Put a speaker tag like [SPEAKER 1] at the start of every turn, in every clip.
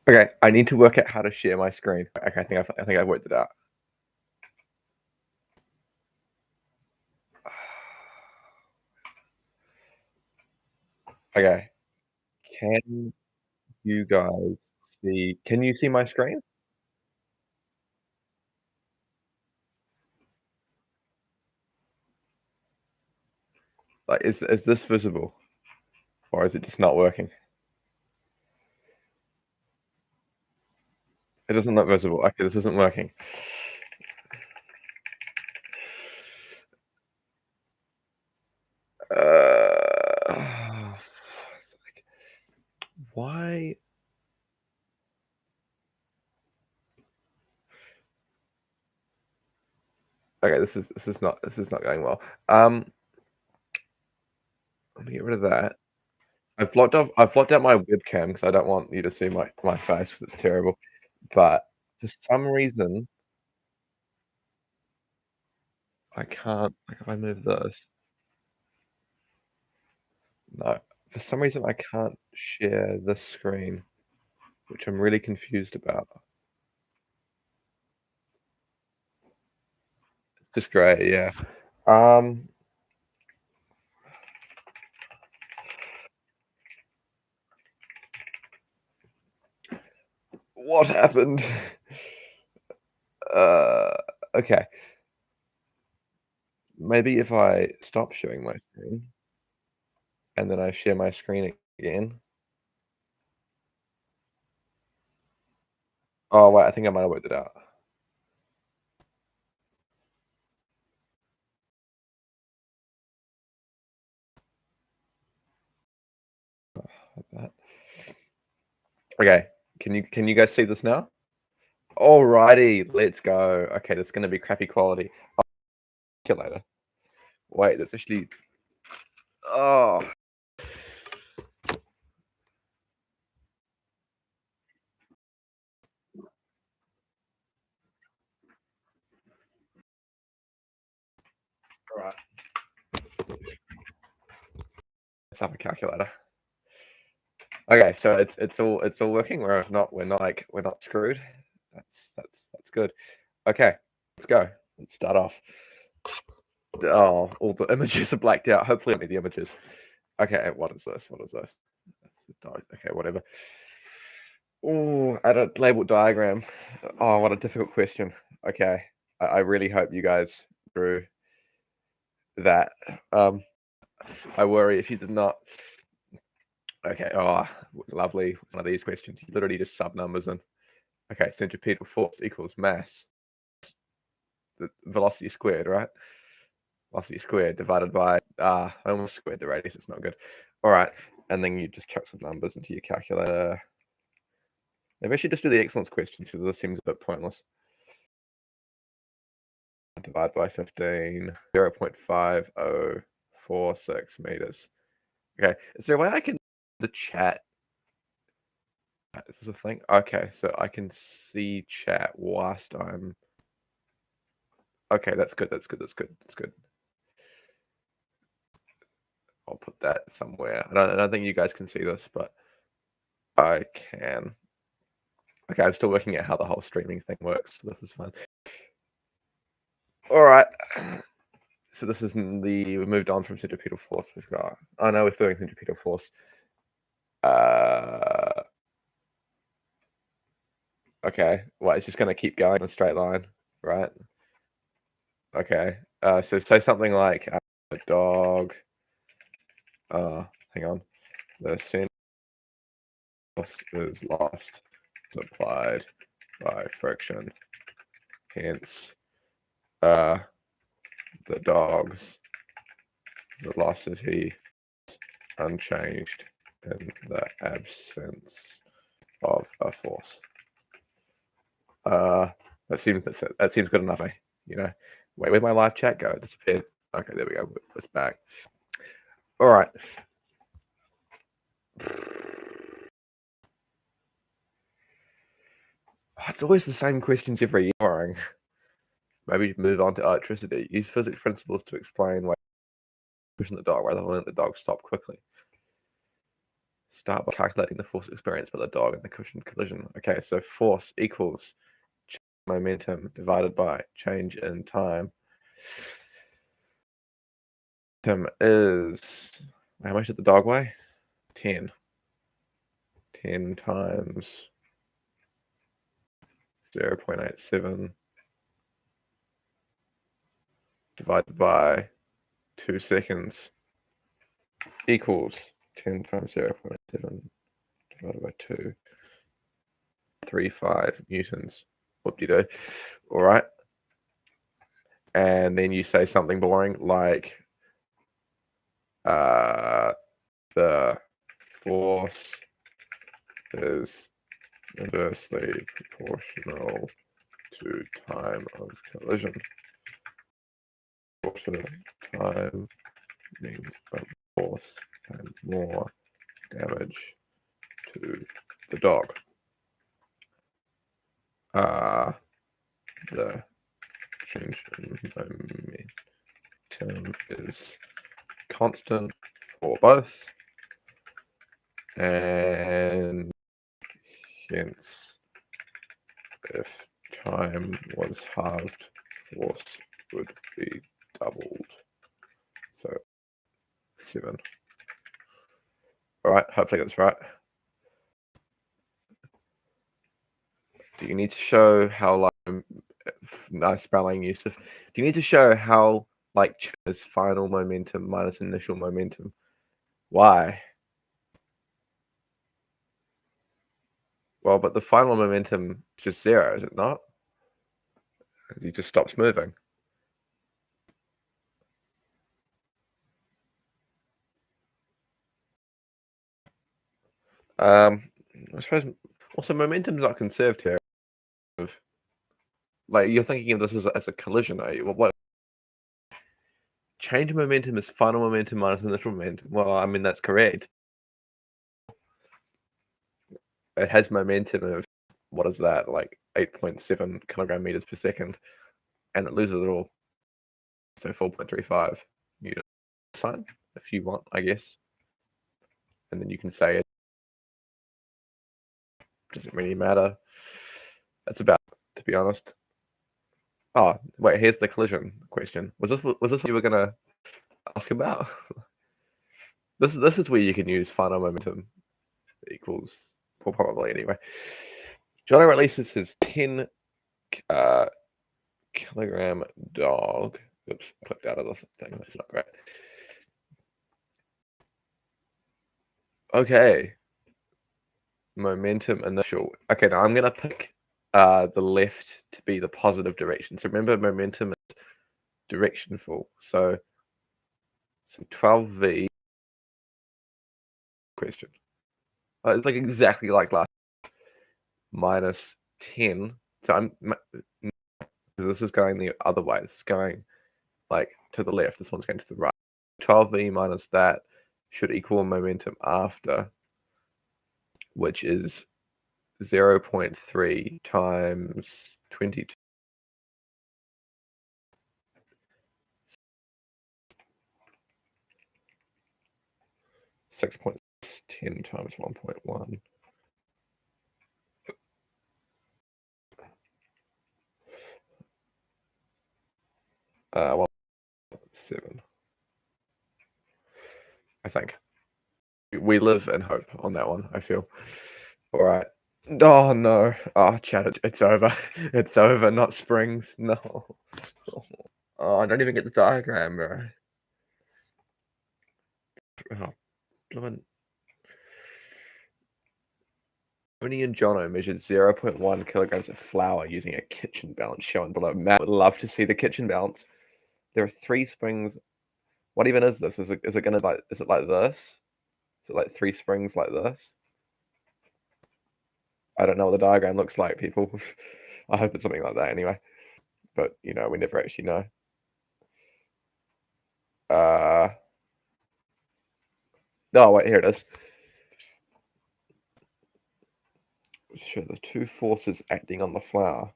[SPEAKER 1] Okay, I need to work out how to share my screen. Okay, I think I've worked it out. Okay, can you guys see? Can you see my screen? Like, is this visible, or is it just not working? It doesn't look visible. Okay, this isn't working. Uh, why? Okay, this is not going well. Let me get rid of that. I've blocked out my webcam because I don't want you to see my face because it's terrible. But for some reason, I can't. Like, if I move this, no. For some reason, I can't share this screen, which I'm really confused about. It's just great, yeah. Um, what happened? Uh, okay. Maybe if I stop sharing my screen and then I share my screen again. Oh wait, I think I might have worked it out. Like that. Okay. Can you guys see this now? Alrighty, let's go. Okay, that's gonna be crappy quality. I'll see you later. Wait, that's actually. Oh. Alright. Let's have a calculator. Okay, so it's all working. We're not screwed. That's good. Okay, let's go. Let's start off. Oh, all the images are blacked out. Hopefully, only the images. Okay, what is this? What is this? Okay, whatever. Oh, add a labeled diagram. Oh, what a difficult question. Okay, I really hope you guys drew that. I worry if you did not. Okay, oh, lovely. One of these questions. You literally just sub numbers in. Okay, centripetal force equals mass, the velocity squared, right? Velocity squared divided by, I almost squared the radius, it's not good. All right, and then you just chuck some numbers into your calculator. Maybe I should just do the excellence questions because this seems a bit pointless. Divide by 15, 0.5046 meters. Okay, is there a way I can the chat? Is this a thing? Okay, so I can see chat whilst I'm. Okay, that's good. That's good. That's good. That's good. I'll put that somewhere. I don't think you guys can see this, but I can. Okay, I'm still working out how the whole streaming thing works. So this is fun. All right. So this is we moved on from centripetal force. We've got. Oh no, we're still doing centripetal force. Okay. Well, it's just going to keep going in a straight line, right? Okay. So say something like a dog. Hang on. The center is lost supplied by friction. Hence, the dog's velocity unchanged in the absence of a force. That seems good enough, eh? You know. Wait, where'd my live chat go? It disappeared. Okay, there we go. It's back. All right. It's always the same questions every year. Maybe move on to electricity. Use physics principles to explain why pushing the dog rather than let the dog stop quickly. Start by calculating the force experienced by the dog in the cushioned collision. Okay, so force equals momentum divided by change in time. Momentum is, how much did the dog weigh? 10. 10 times 0.87 divided by 2 seconds equals 10 times 0.87 divided by 2. 35 newtons. Whoop-de-doo. All right. And then you say something boring like the force is inversely proportional to time of collision. Proportional time means force and more damage to the dog. The change in momentum is constant for both, and hence, if time was halved, force would be doubled. So 7. All right, hopefully that's right. Do you need to show how, like, nice spelling, Yusuf? Do you need to show how, like, is final momentum minus initial momentum? Why? Well, but the final momentum is just 0, is it not? He just stops moving. I suppose also momentum's not conserved here. Like, you're thinking of this as a collision, are you? Well, what? Change momentum is final momentum minus initial momentum. Well, I mean, that's correct. It has momentum of, what is that, like 8.7 kilogram meters per second, and it loses it all. So 4.35 newton sign, if you want, I guess. And then you can say it doesn't really matter. That's about, to be honest. Oh, wait, here's the collision question. Was this what you were gonna ask about? This is where you can use final momentum equals, well, probably anyway. Johnny releases his 10 kilogram dog. Oops, clicked out of the thing. That's not great. Okay. Momentum initial. Okay, now I'm gonna pick the left to be the positive direction. So remember, momentum is directionful. So 12v question. It's like exactly like last minus 10. So this is going the other way. This is going like to the left. This one's going to the right. 12v minus that should equal momentum after, which is 0.3 times 22. 6.10 times 1.1. Well, 7. I think. We live in hope on that one, I feel. All right. Oh, no. Oh, chat, it's over. It's over, not springs. No. Oh, I don't even get the diagram, bro. Oh, Tony and Jono measured 0.1 kilograms of flour using a kitchen balance shown below. Matt would love to see the kitchen balance. There are 3 springs. What even is this? Is it gonna like? Is it like this? Is it like 3 springs like this? I don't know what the diagram looks like, people. I hope it's something like that anyway. But we never actually know. Oh wait, here it is. Show the 2 forces acting on the flour.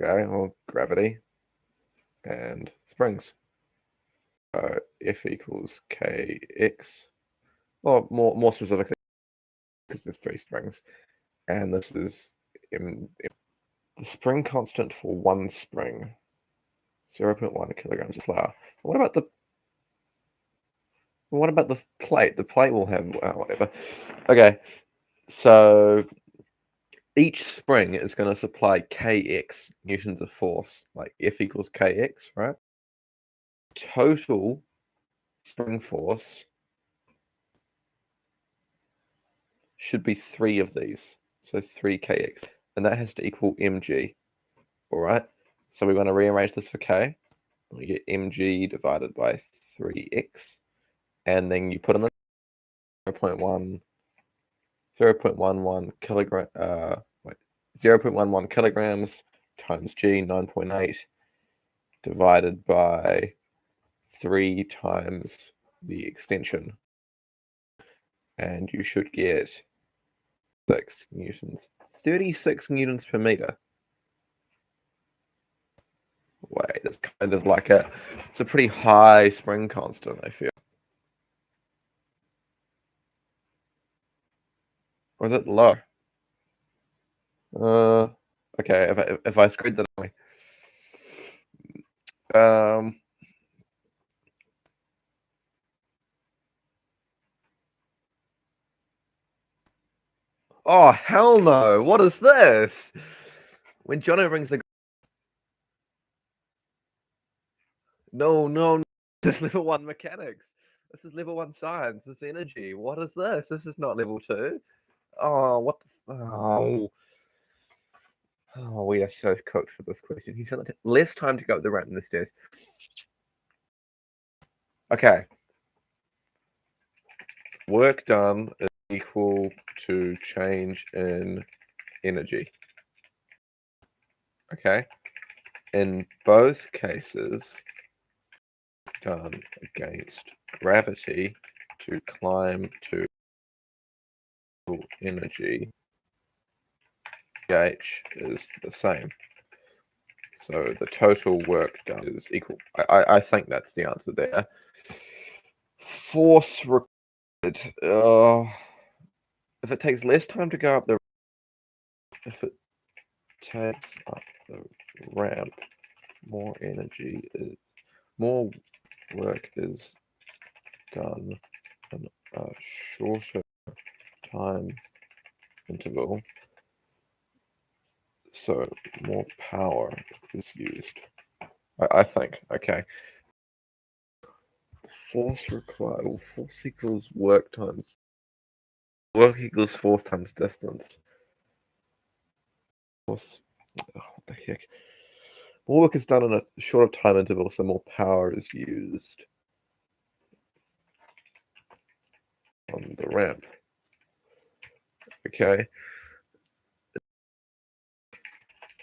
[SPEAKER 1] Okay, well, gravity and springs. F equals kx Or more specifically, because there's 3 springs, and this is the spring constant for one spring, 0.1 kilograms of flour. What about the plate? The plate will have whatever. Okay, so each spring is going to supply kx newtons of force, like F equals kx, right? Total spring force should be 3 of these, so 3kx, and that has to equal mg. All right, so we're going to rearrange this for k. We get mg divided by 3x, and then you put in the 0.1 kilogram, 0.11 kilograms times g, 9.8, divided by 3 times the extension, and you should get 6 newtons. 36 newtons per meter. Wait, that's kind of like it's a pretty high spring constant, I feel. Or is it low? Okay, if I screwed that away. Oh, hell no. What is this? When Jono brings the... No. This is level 1 mechanics. This is level 1 science. This is energy. What is this? This is not level 2. Oh, what the... Oh, we are so cooked for this question. He said less time to go up the ramp than the stairs. Okay. Work done is equal to change in energy. Okay. In both cases, done against gravity to climb to energy, H is the same. So the total work done is equal. I think that's the answer there. Force required. If it takes less time to go up the ramp, more work is done in a shorter time interval, so more power is used. I think. Okay. Force required. Well, force equals work equals force times distance. Force. Oh, what the heck? More work is done in a shorter time interval, so more power is used on the ramp. Okay.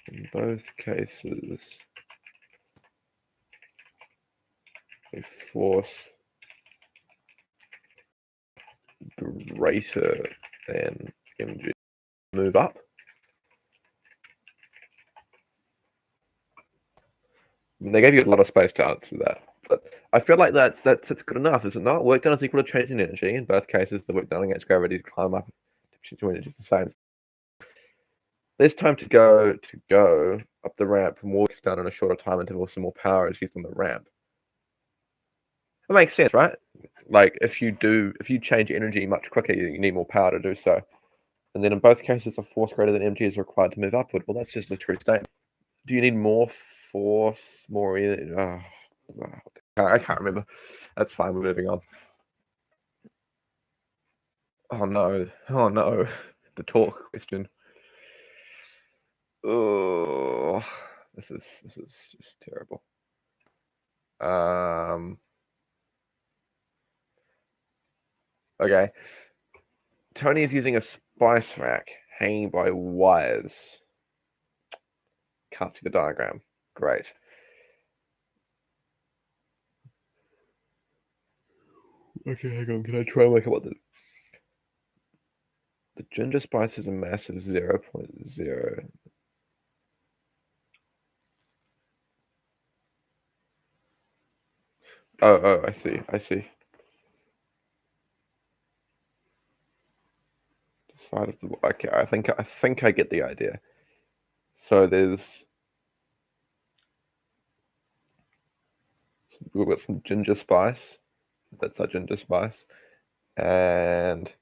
[SPEAKER 1] In both cases, a force greater than mg move up. They gave you a lot of space to answer that, but I feel like that's good enough, is it not? Work done is equal to change in energy. In both cases, the work done against gravity to climb up to energy is the same. Less time to go up the ramp, more work is done in a shorter time interval, so more power is used on the ramp. That makes sense, right? Like if you change energy much quicker, you need more power to do so. And then in both cases, a force greater than mg is required to move upward. Well, that's just a true statement. Do you need more force, more energy? I can't remember. That's fine. We're moving on. Oh no! The torque question. Oh, this is just terrible. Okay. Tony is using a spice rack hanging by wires. Can't see the diagram. Great. Okay, hang on. Can I try and work out what the ginger spice has a mass of 0.0. Oh, I see. Side of the, okay, I think I get the idea. So we've got some ginger spice. That's our ginger spice. And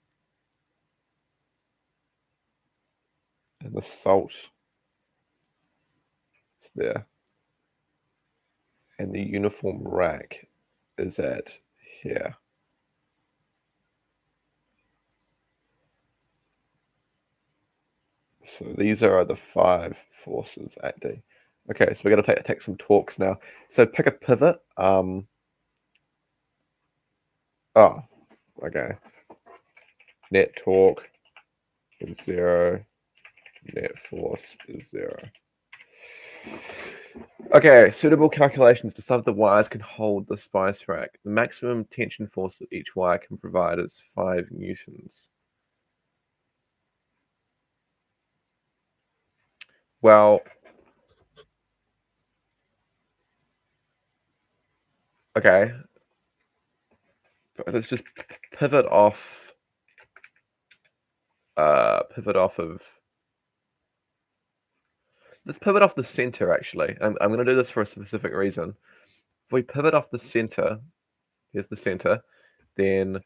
[SPEAKER 1] the salt is there. And the uniform rack is at here. So these are the 5 forces at D. Okay, so we're going to take some torques now. So pick a pivot. Oh, okay. Net torque is 0. Net force is 0. Okay, suitable calculations to some of the wires can hold the spice rack. The maximum tension force that each wire can provide is 5 newtons. Well, okay. Let's just pivot off of. Let's pivot off the center, actually. I'm going to do this for a specific reason. If we pivot off the center, here's the center, then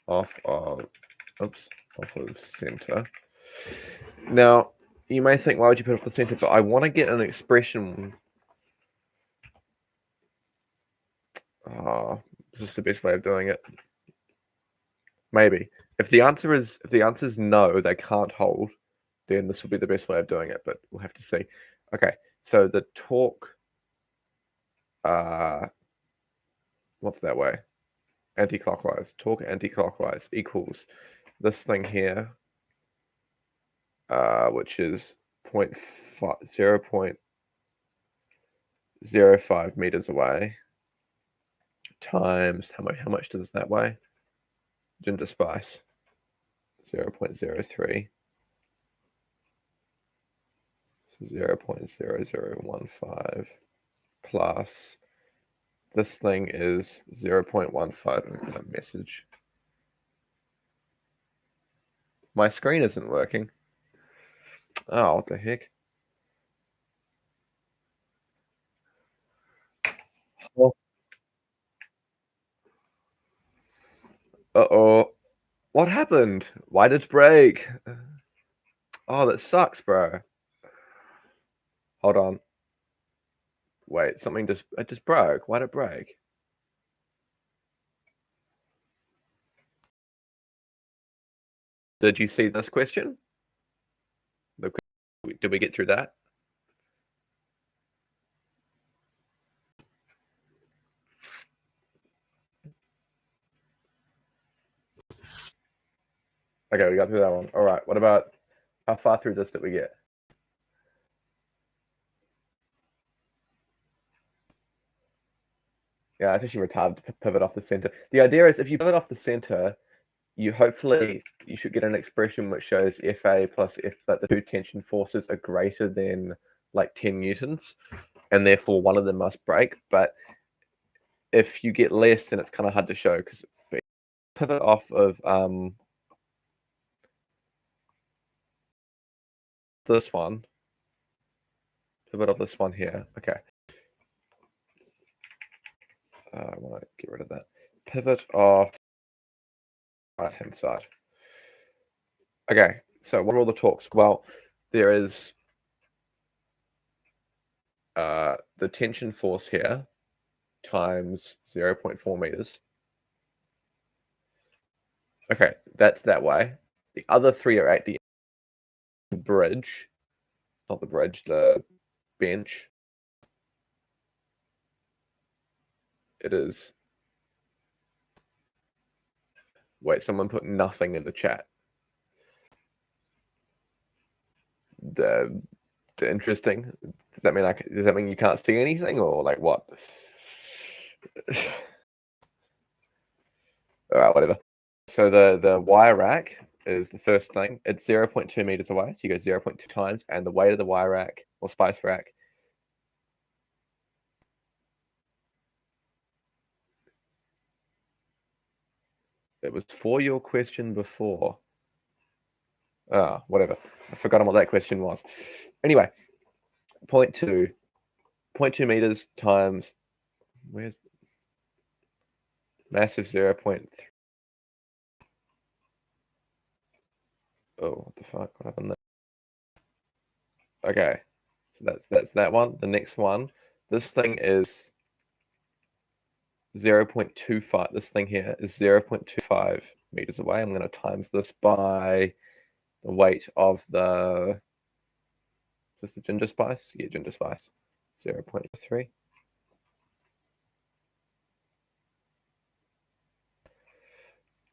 [SPEAKER 1] off of center. Now, you may think, why would you put off the center? But I want to get an expression. This is the best way of doing it. Maybe. If the answer is no, they can't hold, then this will be the best way of doing it, but we'll have to see. Okay, so the torque, what's that way? Anti-clockwise. Torque anti-clockwise equals this thing here, which is 0.05 meters away, times how much does that weigh? Ginger spice, 0.03. 0.0015 plus this thing is 0.15. Message. My screen isn't working. Oh, what the heck? Oh. Uh-oh. What happened? Why did it break? Oh, that sucks, bro. Hold on. Wait, it just broke. Why'd it break? Did you see this question? Did we get through that? Okay, we got through that one. All right, what about, how far through this did we get? Yeah, it's actually retarded to pivot off the center. The idea is if you pivot off the center, you should get an expression which shows FA plus F, that the two tension forces are greater than like 10 newtons, and therefore one of them must break. But if you get less, then it's kind of hard to show, because pivot off of this one, pivot off this one here. Okay. I want to get rid of that. Pivot off right-hand side. Okay, so what are all the torques? Well, there is the tension force here times 0.4 meters. Okay, that's that way. The other three are at the bridge, not the bridge, the bench. It is. Wait, someone put nothing in the chat. The interesting. Does that mean you can't see anything, or like what? All right, whatever. So the wire rack is the first thing. It's 0.2 meters away, so you go 0.2 times, and the weight of the wire rack or spice rack It was for your question before. Ah, whatever. I've forgotten what that question was. Anyway, 0.2 meters times, where's massive 0.3. Oh, what the fuck? What happened there? Okay, so that's that one. The next one, this thing is 0.25. This thing here is 0.25 meters away. I'm going to times this by the weight of the, is this the ginger spice? Yeah, ginger spice. 0.3.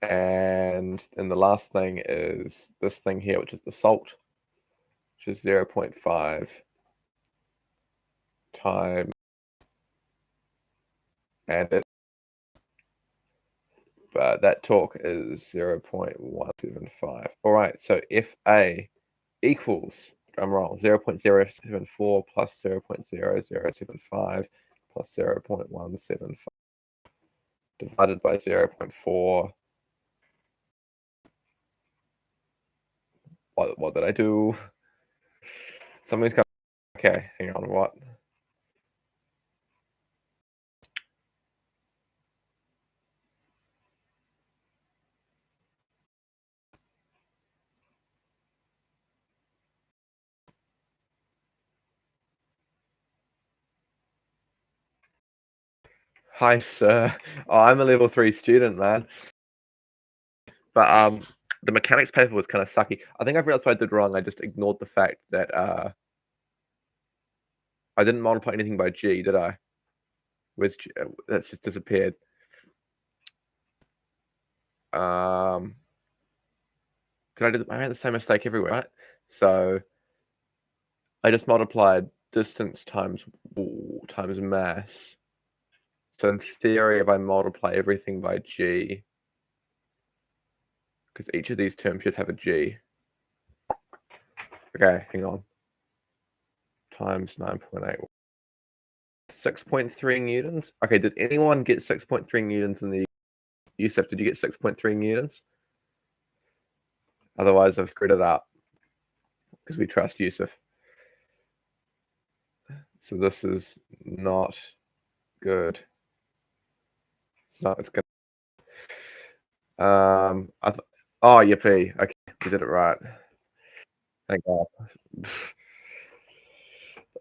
[SPEAKER 1] And then the last thing is this thing here, which is the salt, which is 0.5 times, and that torque is 0.175. All right, so FA equals, drum roll, 0.074 plus 0.0075 plus 0.175 divided by 0.4. What did I do? Something's coming. Okay, hang on, what? Hi, sir. Oh, I'm a level 3 student, man. But the mechanics paper was kind of sucky. I think I've realized what I did wrong. I just ignored the fact that I didn't multiply anything by G, did I? Which that's just disappeared. I made the same mistake everywhere, right? So I just multiplied distance times mass. So in theory, if I multiply everything by G, because each of these terms should have a G. Okay, hang on. Times 9.8. 6.3 newtons. Okay, did anyone get 6.3 newtons in the Yusuf? Did you get 6.3 newtons? Otherwise, I've screwed it up because we trust Yusuf. So this is not good. It's not. It's good. Oh, yippee! Okay, we did it right. Thank God.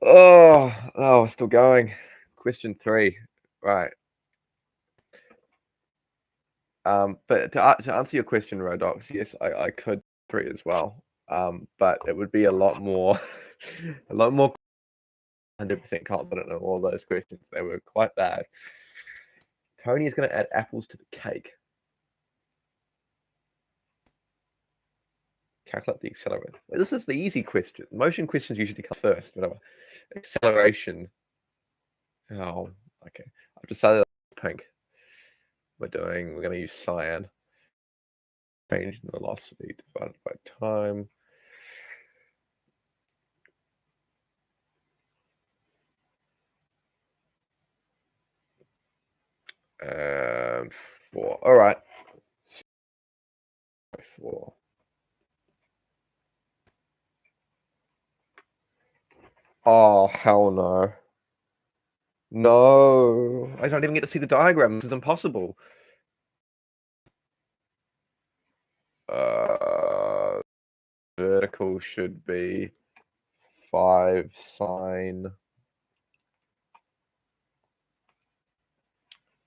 [SPEAKER 1] Oh, we're still going. Question 3. Right. But to answer your question, Rodox, yes, I could 3 as well. But it would be a lot more, 100% confident in all those questions. They were quite bad. Tony is going to add apples to the cake. Calculate the acceleration. This is the easy question. Motion questions usually come first. Whatever. Acceleration. Oh, okay. I've decided pink. We're going to use cyan. Change in velocity divided by time. And 4. All right. 4. Oh, hell no. No. I don't even get to see the diagram. This is impossible. Vertical should be 5 sine.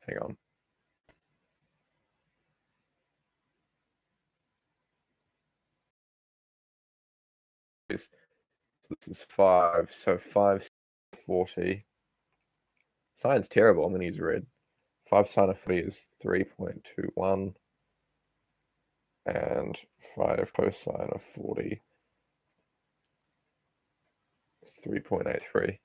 [SPEAKER 1] Hang on. So this is 5. So 5 40. Sine's terrible. I'm going to use red. 5 sine of 40 is 3.21. And 5 cosine of 40 is 3.83.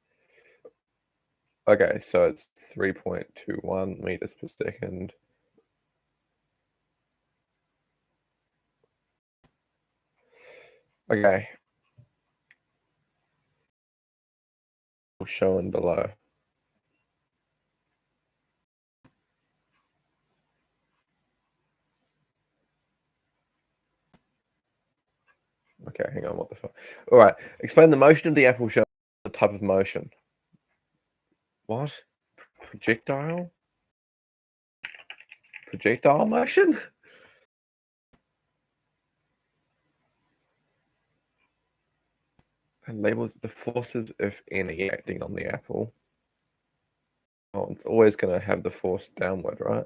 [SPEAKER 1] Okay, so it's 3.21 meters per second. Okay. Shown below. Okay, hang on, what the fuck? All right, explain the motion of the apple shell, the type of motion. What? Projectile? Projectile motion? And labels the forces, if any, acting on the apple. Oh, it's always going to have the force downward, right?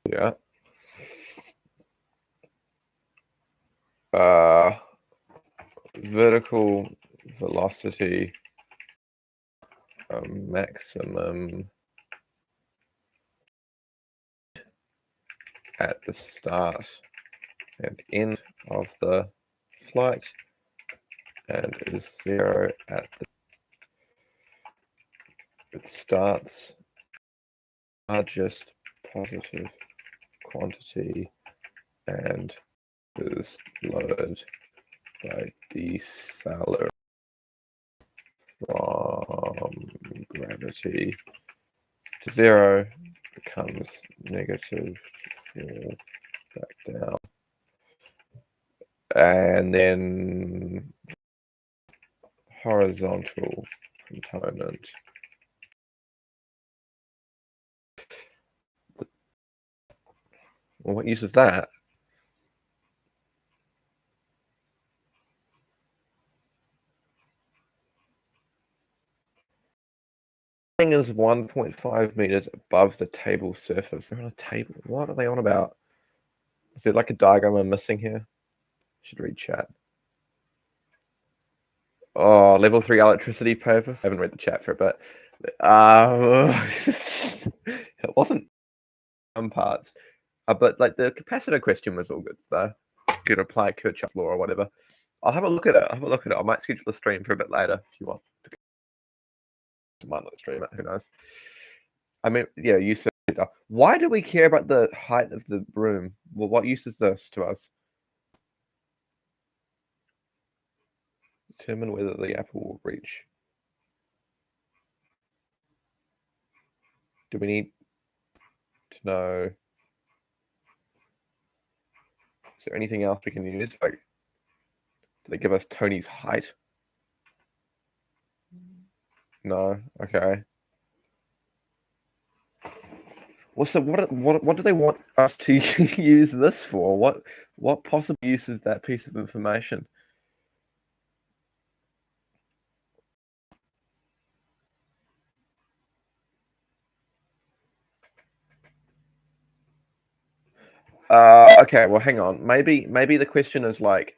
[SPEAKER 1] Yeah. Vertical velocity maximum at the start and end of the flight, and is 0 at the it starts largest positive quantity and is lowered by deceleration from gravity to 0, becomes negative, fall back down, and then horizontal component. Well, what use is that? Thing is 1.5 meters above the table surface. They're on a table. What are they on about? Is there like a diagram I'm missing here? Should read chat. Oh, level 3 electricity purpose. I haven't read the chat for a bit. It wasn't some parts. But like the capacitor question was all good though. Could apply Kirchhoff's law or whatever. I'll have a look at it. I might schedule a stream for a bit later if you want. Might not stream it. Who knows? I mean, yeah, you said. Why do we care about the height of the room? Well, what use is this to us? Determine whether the apple will reach. Do we need to know? Is there anything else we can use? Like, do they give us Tony's height? No. Okay. Well, so what do they want us to use this for? What possible use is that piece of information? Okay. Well, hang on. Maybe the question is like,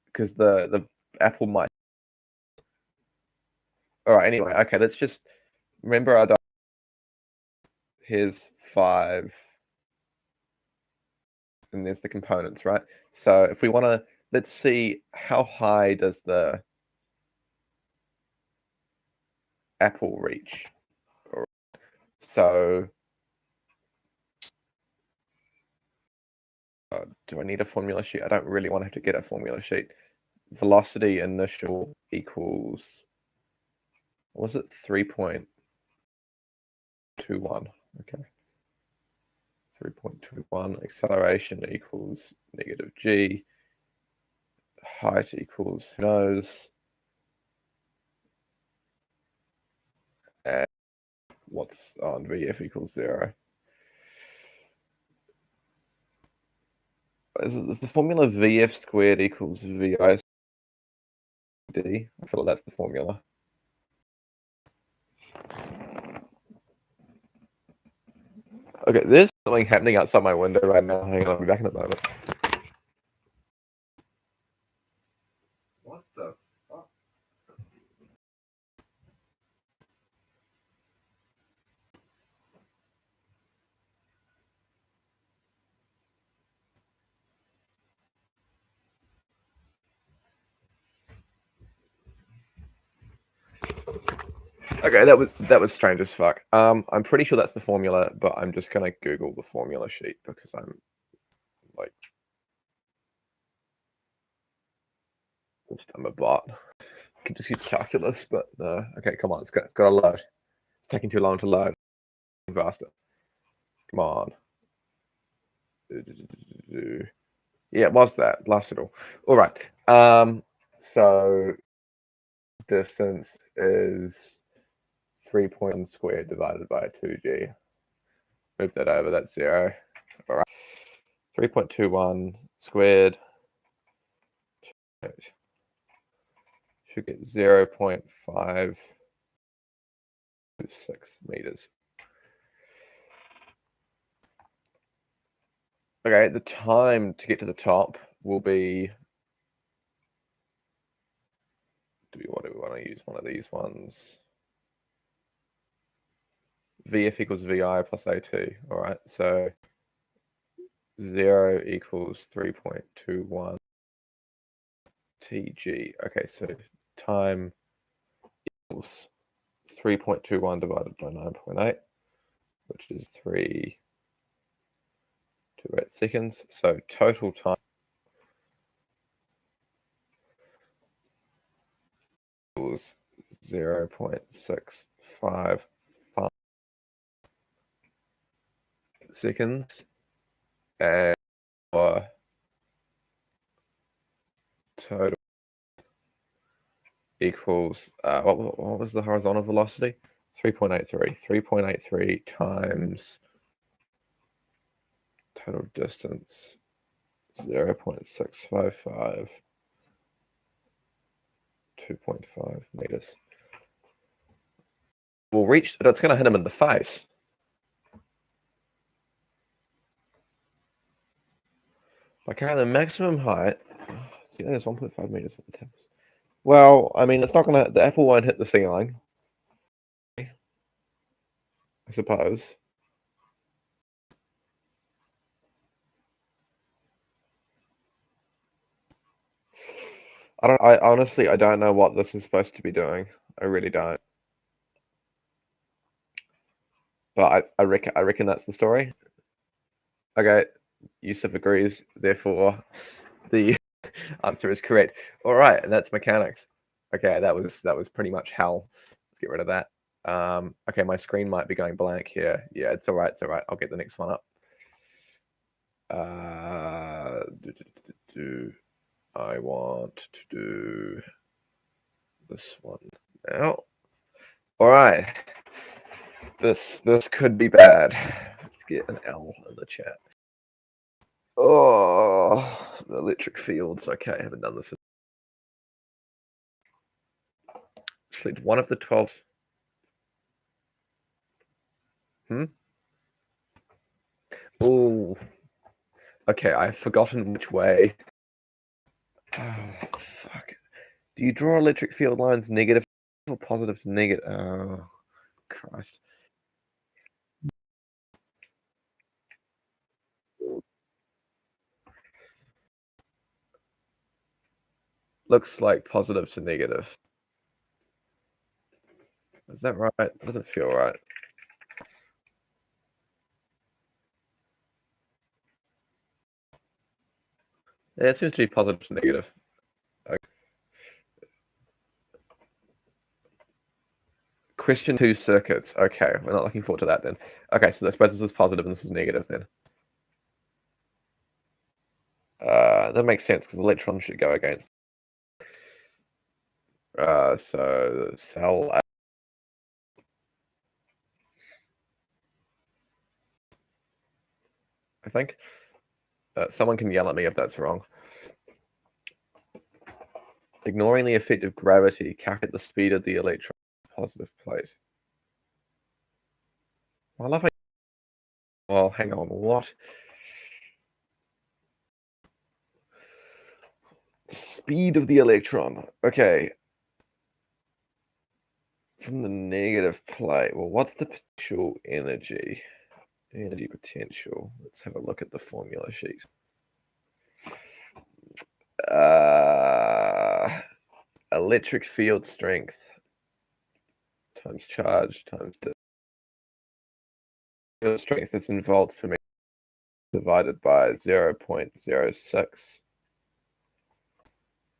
[SPEAKER 1] because the apple might. All right. Anyway. Okay. Let's just remember our. Here's 5. And there's the components, right? So if we want to, let's see how high does the apple reach. So do I need a formula sheet? I don't really want to have to get a formula sheet. Velocity initial equals, what was it? 3.21. Okay. 3.21. Acceleration equals negative g. Height equals who knows. And what's on VF equals 0. Is the formula VF squared equals VI D? I feel like that's the formula. Okay, there's something happening outside my window right now. Hang on, I'll be back in a moment. What the fuck? Okay, that was strange as fuck. I'm pretty sure that's the formula, but I'm just gonna Google the formula sheet because I'm a bot. could just use calculus, but no. Okay, come on, it's got to load. It's taking too long to load. Faster. Come on. Yeah, it was that. Lasted all. All right. So distance is 3.1 squared divided by 2g. Move that over, that's 0. All right. 3.21 squared should get 0.526 meters. Okay, the time to get to the top will be, what do we want to use? One of these ones. Vf equals Vi plus A2. All right, so 0 equals 3.21 Tg. Okay, so time equals 3.21 divided by 9.8, which is 3.28 seconds. So total time equals 0.655 seconds, and total equals what was the horizontal velocity? 3.83. 3.83 times total distance 0.655, 2.5 meters. We'll reach. That's going to hit him in the face. By carrying the maximum height, see, that is 1.5 meters at the tip. Well, I mean, it's not going to. The apple won't hit the ceiling, I suppose. I honestly, I don't know what this is supposed to be doing. I really don't. But I reckon that's the story. Okay, Yusuf agrees. Therefore, the answer is correct. All right, and that's mechanics. Okay, that was pretty much hell. Let's get rid of that. Okay, my screen might be going blank here. Yeah, it's all right. It's all right. I'll get the next one up. I want to do this one now. All right. This could be bad. Let's get an L in the chat. Oh, the electric fields. Okay, I haven't done this. Select one of the 12. Oh, okay. I've forgotten which way. Oh, fuck. Do you draw electric field lines negative or positive to negative? Oh, Christ. Looks like positive to negative. Is that right? It doesn't feel right. Yeah, it seems to be positive to negative. Okay. Question 2 circuits. Okay, we're not looking forward to that then. Okay, so I suppose this is positive and this is negative then. That makes sense because electrons should go against. So cell. I think. Someone can yell at me if that's wrong. Ignoring the effect of gravity, calculate the speed of the electron positive plate. I love it. Well, hang on, what? The speed of the electron. Okay. From the negative plate. Well, what's the potential energy? Energy potential. Let's have a look at the formula sheet. Electric field strength times charge times the field strength is in volts per meter divided by 0.06.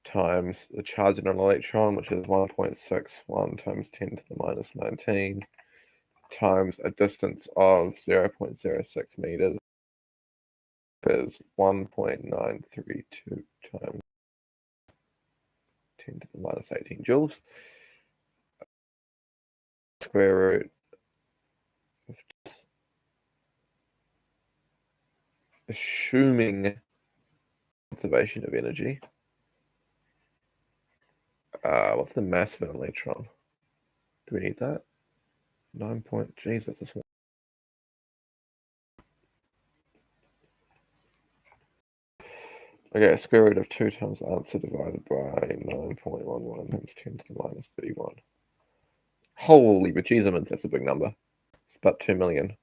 [SPEAKER 1] times the charge on an electron, which is 1.61 times 10 to the minus 19, times a distance of 0.06 meters, is 1.932 times 10 to the minus 18 joules. Square root of assuming conservation of energy. What's the mass of an electron? Do we need that? 9 point. Geez, that's a small. Okay, square root of 2 times the answer divided by 9.11 times 10 to the minus 31. Holy bejesus, that's a big number. It's about 2 million.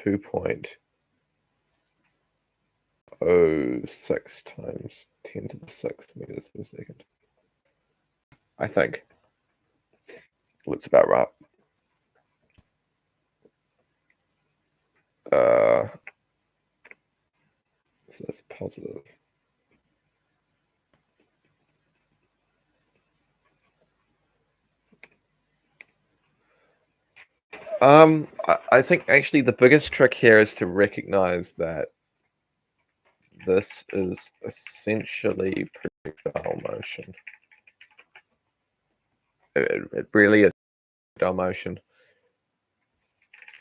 [SPEAKER 1] 2.06 times 10 to the 6 meters per second. I think. Looks about right. So that's positive. I think actually the biggest trick here is to recognize that this is essentially projectile motion. It really is projectile motion.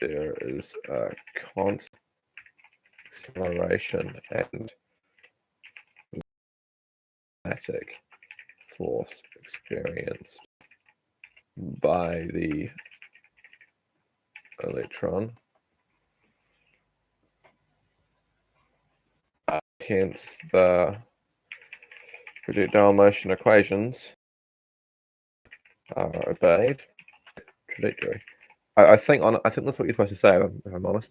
[SPEAKER 1] There is a constant acceleration and kinetic force experienced by the electron. Hence the projectile motion equations are obeyed. Trajectory. I think that's what you're supposed to say. If I'm honest.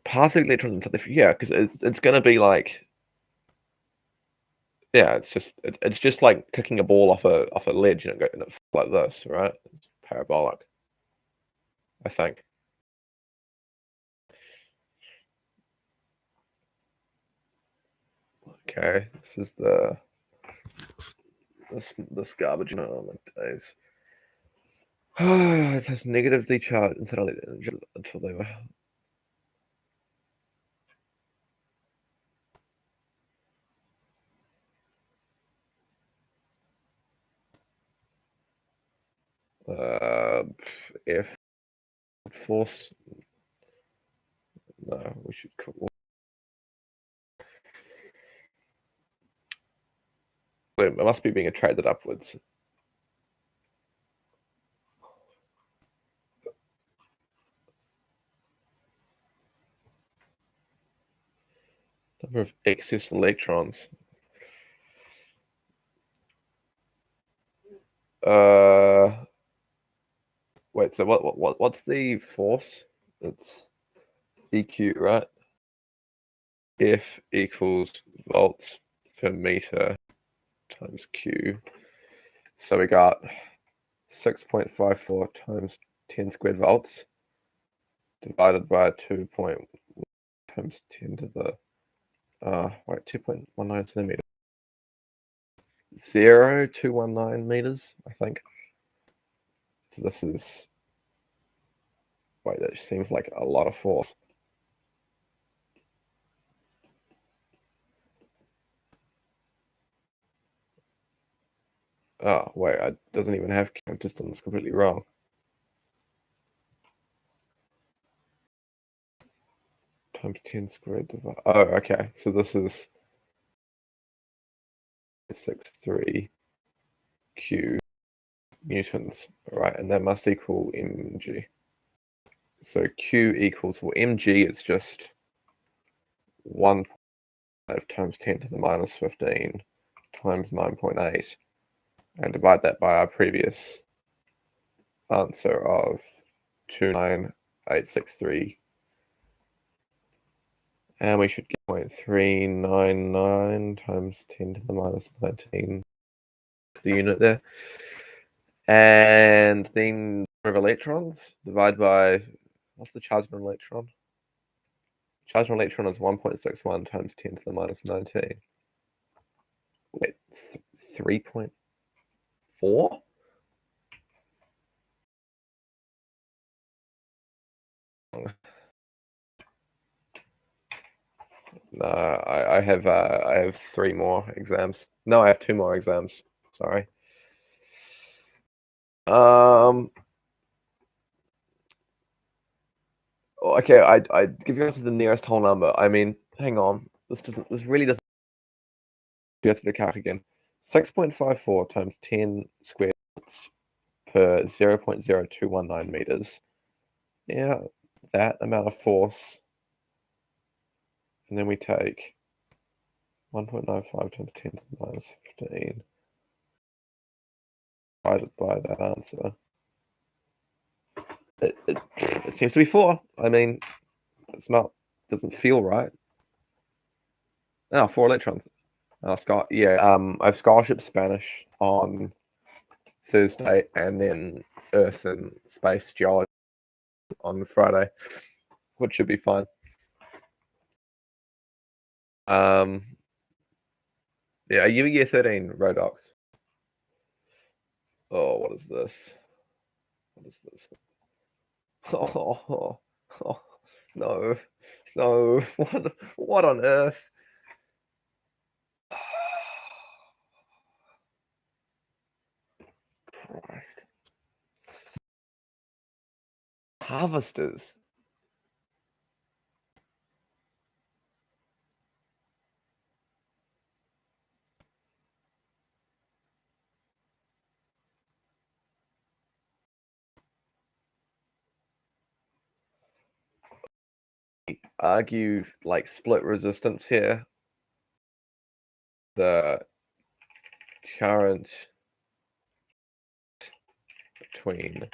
[SPEAKER 1] Path of the electron, yeah, because it's going to be like, yeah, it's just like kicking a ball off a ledge and it like this, right? It's parabolic, I think. Okay, this is this garbage. Oh my days. It has negatively charged until they were. F force. No, we should call. It must be being attracted upwards. Number of excess electrons. Wait. So what's the force? It's EQ, right? F equals volts per meter times Q. So we got 6.54 times 10 squared volts divided by 2.1 times 10 to the 2.19 centimeters. 0.219 meters, I think. So this is, wait, that seems like a lot of force. Oh, wait, it doesn't even have count distance, completely wrong. Times 10 squared divided. Oh, okay. So this is 63 Q newtons, right? And that must equal mg. So Q equals, well, mg is just 1 times 10 to the minus 15 times 9.8, and divide that by our previous answer of 29863. And we should get 0.399 times 10 to the minus 19, the unit there. And then number of electrons, divide by, what's the charge of an electron? Charge of an electron is 1.61 times 10 to the minus 19. Wait, 3.4? No, I have 3 more exams. No, I have 2 more exams. Sorry. Okay, I'd give you guys the nearest whole number. I mean, hang on. This really doesn't go through the calc again. 6.54 times 10 squared per 0.0219 meters. Yeah, that amount of force. And then we take 1.95 times 10 to the minus 15 divided by that answer. It seems to be 4. I mean, it's not, doesn't feel right. Oh, 4 electrons. Yeah, I have scholarship Spanish on Thursday, and then Earth and Space Geology on Friday, which should be fine. Yeah, are you year 13, Rodox? Oh, what is this? What is this? Oh, no, no, what on earth? Christ. Harvesters. Argue like split resistance here. The current between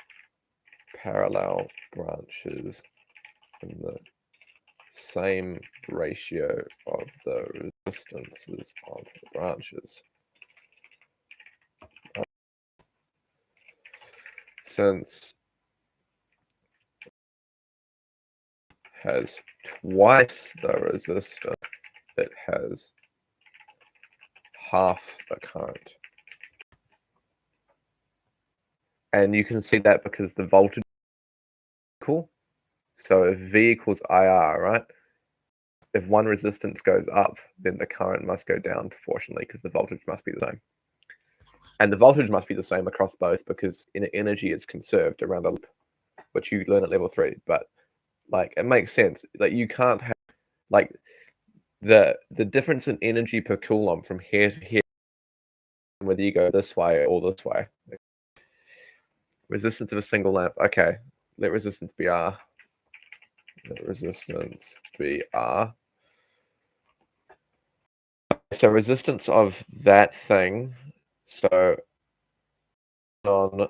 [SPEAKER 1] parallel branches in the same ratio of the resistances of the branches. Since has twice the resistance, it has half the current. And you can see that because the voltage is equal. So if V equals IR, right? If one resistance goes up, then the current must go down proportionally because the voltage must be the same. And the voltage must be the same across both because energy is conserved around a loop, which you learn at level 3. But like it makes sense. Like you can't have like the difference in energy per coulomb from here to here, whether you go this way or this way. Resistance of a single lamp. Okay, let resistance be R. Let resistance be R. So resistance of that thing. So on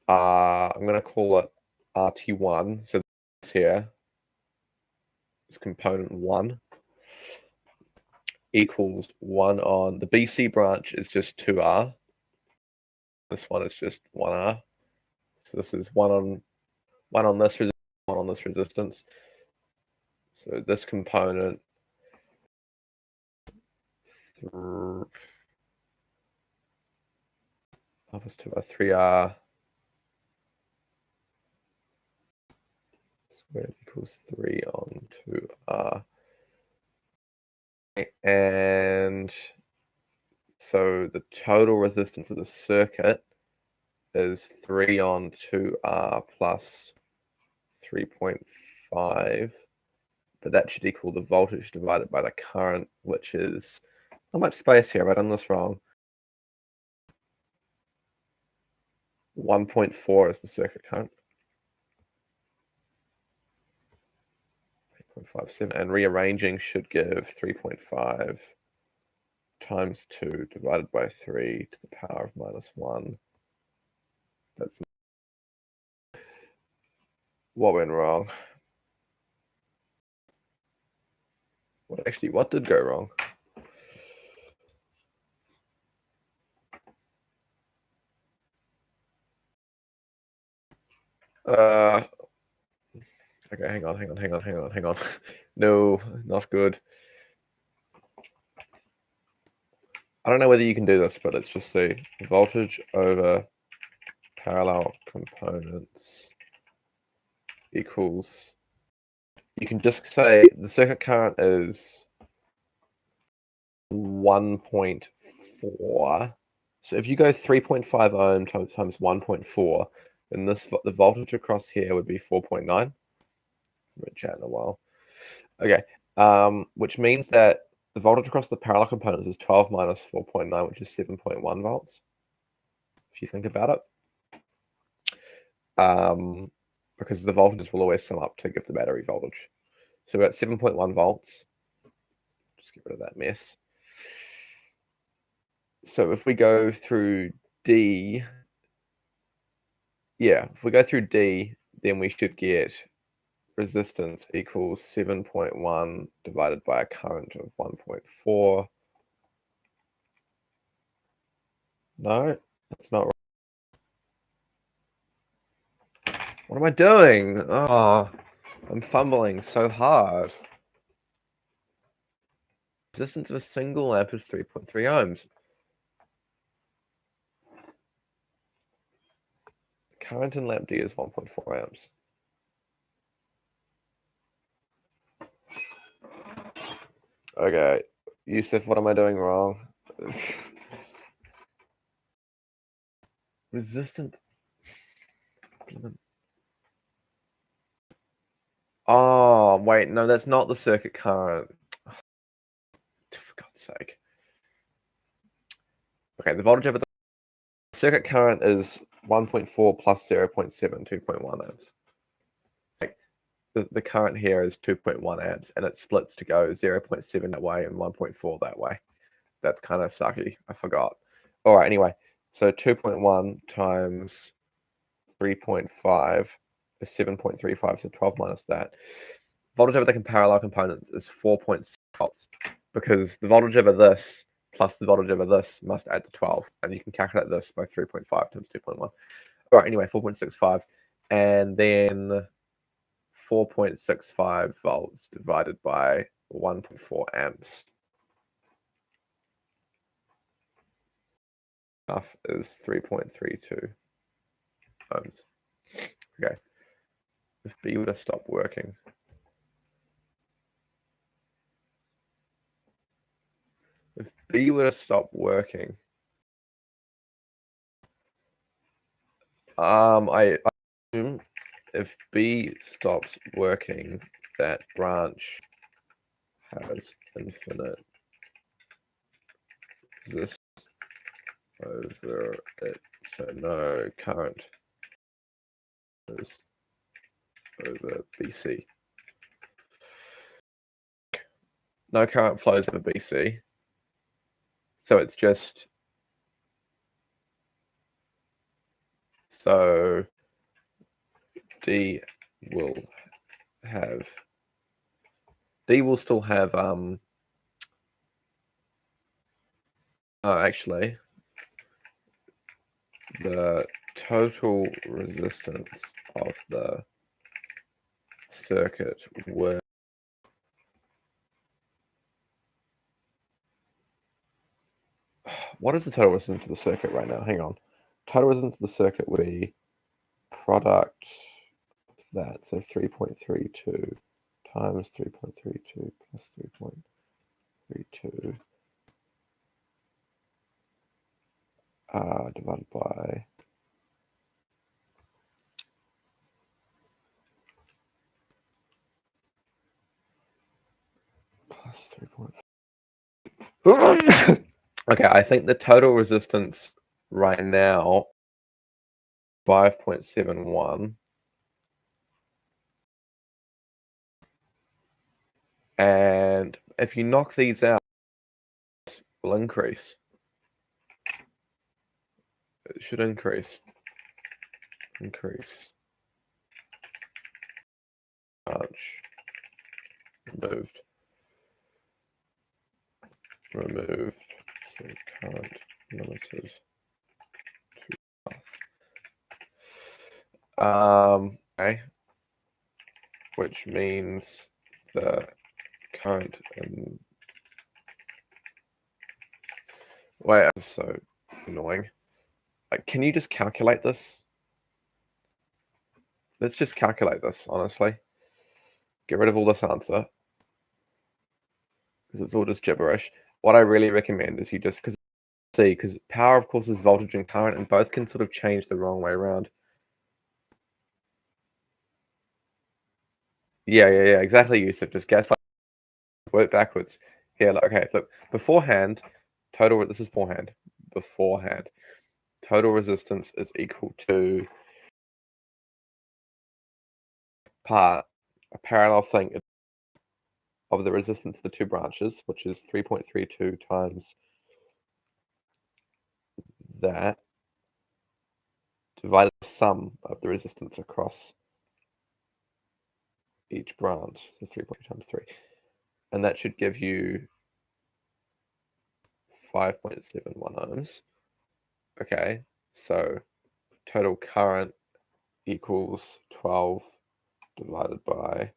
[SPEAKER 1] I'm going to call it RT1. So this here is component 1 equals 1 on the BC branch is just 2R. This one is just 1R. So this is 1 on this resistance, 1 on this resistance. So this component plus 2R, 3R squared equals 3 on 2R. And so the total resistance of the circuit is 3 on 2R plus 3.5, but that should equal the voltage divided by the current, which is, how much space here? Have I done this wrong? 1.4 is the circuit current. 3.57, and rearranging should give 3.5 times 2 divided by 3 to the power of minus 1. That's what went wrong. What did go wrong? Okay, hang on. No, not good. I don't know whether you can do this, but let's just see. Voltage over parallel components equals, you can just say the circuit current is 1.4. So if you go 3.5 ohm times 1.4, then the voltage across here would be 4.9. We'll chat in a while. Okay, which means that the voltage across the parallel components is 12 minus 4.9, which is 7.1 volts. If you think about it. Because the voltages will always sum up to give the battery voltage. So we're at 7.1 volts. Just get rid of that mess. So if we go through D, then we should get resistance equals 7.1 divided by a current of 1.4. No, that's not right. What am I doing? Oh, I'm fumbling so hard. Resistance of a single amp is 3.3 ohms. Current in lamp D is 1.4 amps. Okay, Yusuf, what am I doing wrong? Resistant. Oh, wait, no, that's not the circuit current. For God's sake. Okay, the voltage over the circuit current is 1.4 plus 0.7, 2.1 amps. Like, the current here is 2.1 amps, and it splits to go 0.7 that way and 1.4 that way. That's kind of sucky. I forgot. All right, anyway, so 2.1 times 3.5 is 7.35, so 12 minus that. Voltage over the parallel components is 4.6 volts, because the voltage over this plus the voltage over this must add to 12, and you can calculate this by 3.5 times 2.1. All right, anyway, 4.65, and then 4.65 volts divided by 1.4 amps. Stuff is 3.32 ohms. Okay, if B were to stop working, I assume if B stops working, that branch has infinite resistance over it, so no current goes over BC. No current flows over BC, so it's just, so D will still have actually the total resistance of the circuit will, what is the total resistance of the circuit right now? Hang on. Total resistance of the circuit would be product of that, so 3.32 times 3.32 plus 3.32 divided by plus 3.5. Okay, I think the total resistance right now 5.71, and if you knock these out, it will increase. It should increase. Branch removed. So current limited to okay, which means the current Wait, that's so annoying. Like, can you just calculate this? Let's just calculate this, honestly. Get rid of all this answer. Because it's all just gibberish. What I really recommend is you just, because power, of course, is voltage and current, and both can sort of change the wrong way around. Yeah, exactly, Yusuf. Just guess, like, work backwards. Here, okay, look, beforehand, this is beforehand, total resistance is equal to a parallel thing of the resistance of the two branches, which is 3.32 times that, divided by the sum of the resistance across each branch, so 3.2 times 3. And that should give you 5.71 ohms. Okay, so total current equals 12 divided by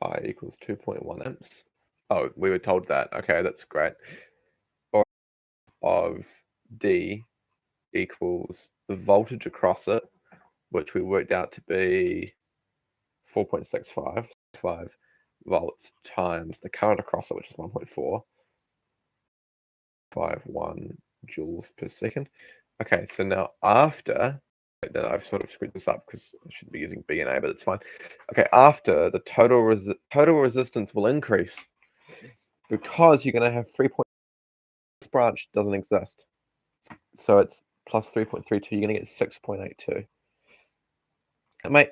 [SPEAKER 1] I equals 2.1 amps. Oh, we were told that. Okay, that's great. Or of D equals the voltage across it, which we worked out to be 4.65 volts times the current across it, which is 1.451 joules per second. Okay, so now after that, I've sort of screwed this up because I should be using B and A, but it's fine. Okay, after the total resistance will increase because you're going to have 3. This branch doesn't exist, so it's plus 3.32. You're going to get 6.82.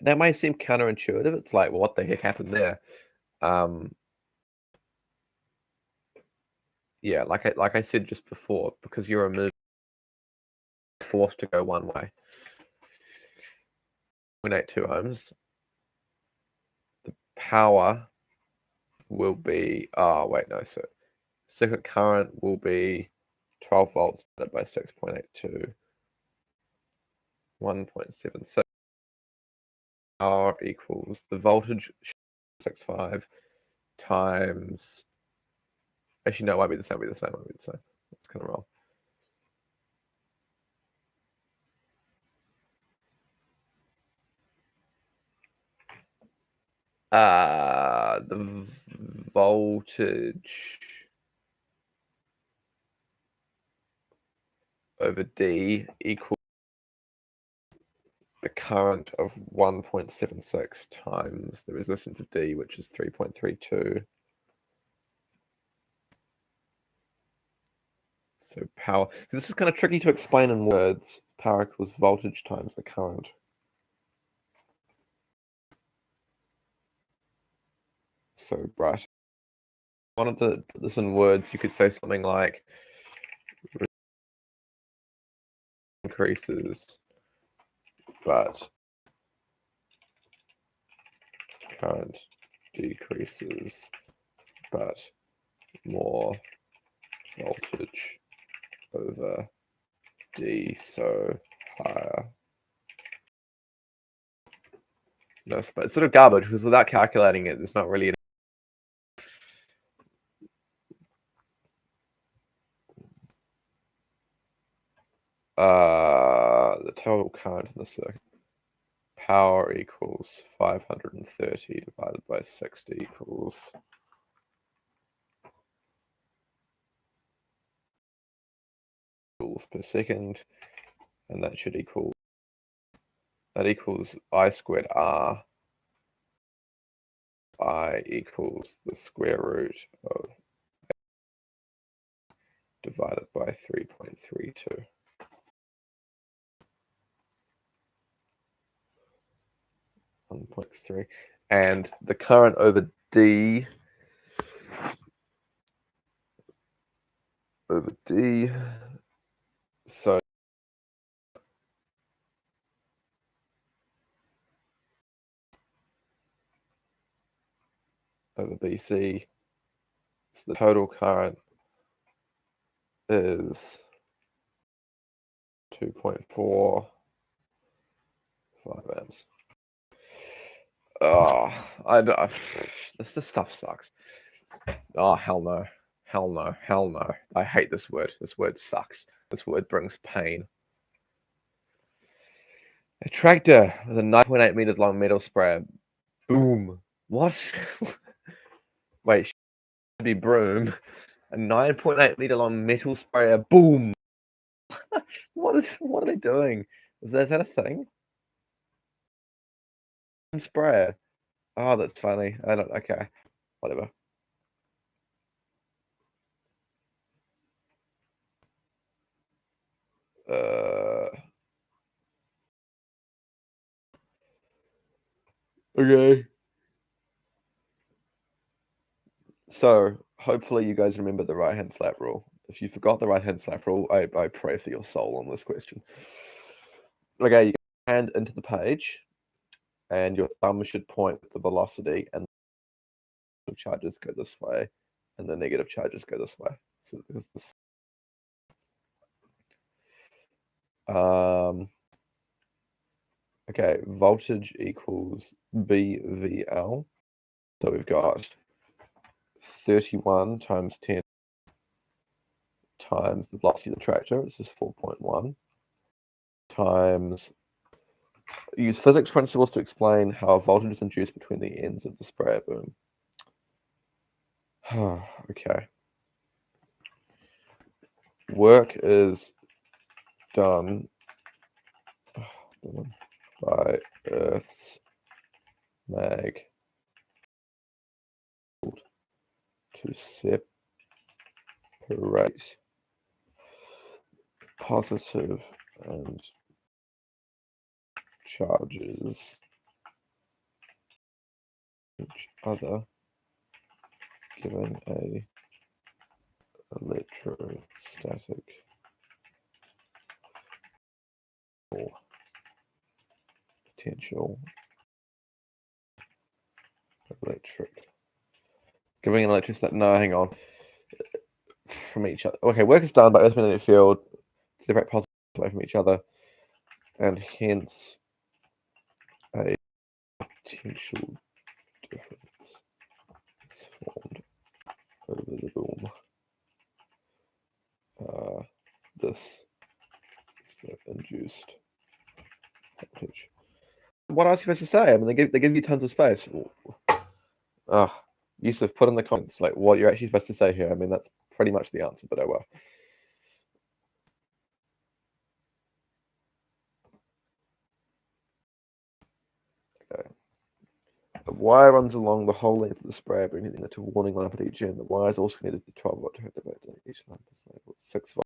[SPEAKER 1] That might seem counterintuitive. It's like, well, what the heck happened there? Yeah, like I said just before, because you're forced to go one way. 0.82 ohms. The power will be, oh wait, no, so circuit current will be 12 volts divided by 6.82, 1.76. Power equals the voltage 65 times, actually no, it won't be the same, That's kind of wrong. The voltage over D equals the current of 1.76 times the resistance of D, which is 3.32. So power, this is kind of tricky to explain in words. Power equals voltage times the current. So, right. If I wanted to put this in words, you could say something like increases, but current decreases, but more voltage over D, so higher. No, but it's sort of garbage because without calculating it, there's not really the total current in the circuit. Power equals 530 divided by 60 equals joules per second, and that should equal, that equals I squared R. I equals the square root of divided by 3.32. 1.3, and the current over D so over BC, so the total current is 2.45 amps. Oh, this stuff sucks. Oh, hell no. Hell no. Hell no. I hate this word. This word sucks. This word brings pain. A tractor with a 9.8 meters long metal sprayer. Boom. What? Wait, should be broom. A 9.8 meter long metal sprayer. Boom. What are they doing? Is that a thing? Sprayer. Oh, that's funny. I don't. Okay, whatever. Okay. So hopefully you guys remember the right hand slap rule. If you forgot the right hand slap rule, I pray for your soul on this question. Okay, you get your hand into the page, and your thumb should point with the velocity, and the charges go this way, and the negative charges go this way. So there's this. Okay, voltage equals BVL. So we've got 31 times 10 times the velocity of the tractor, this is 4.1, times, use physics principles to explain how a voltage is induced between the ends of the sprayer boom. Okay. Work is done by Earth's mag to separate positive and charges each other given a electrostatic potential electric. Giving an electrostatic. No, hang on. From each other. Okay, work is done by Earth's magnetic field to separate positives away from each other, and hence a potential difference is formed over the boom. This is the induced voltage. What else are you supposed to say? I mean, they give you tons of space. Yusuf, put in the comments like what you're actually supposed to say here. I mean, that's pretty much the answer, but oh well. Okay. The wire runs along the whole length of the sprayer, bringing it to a warning lamp at each end. The wire is also connected to 12 volt to activate each lamp is labeled 6 volt.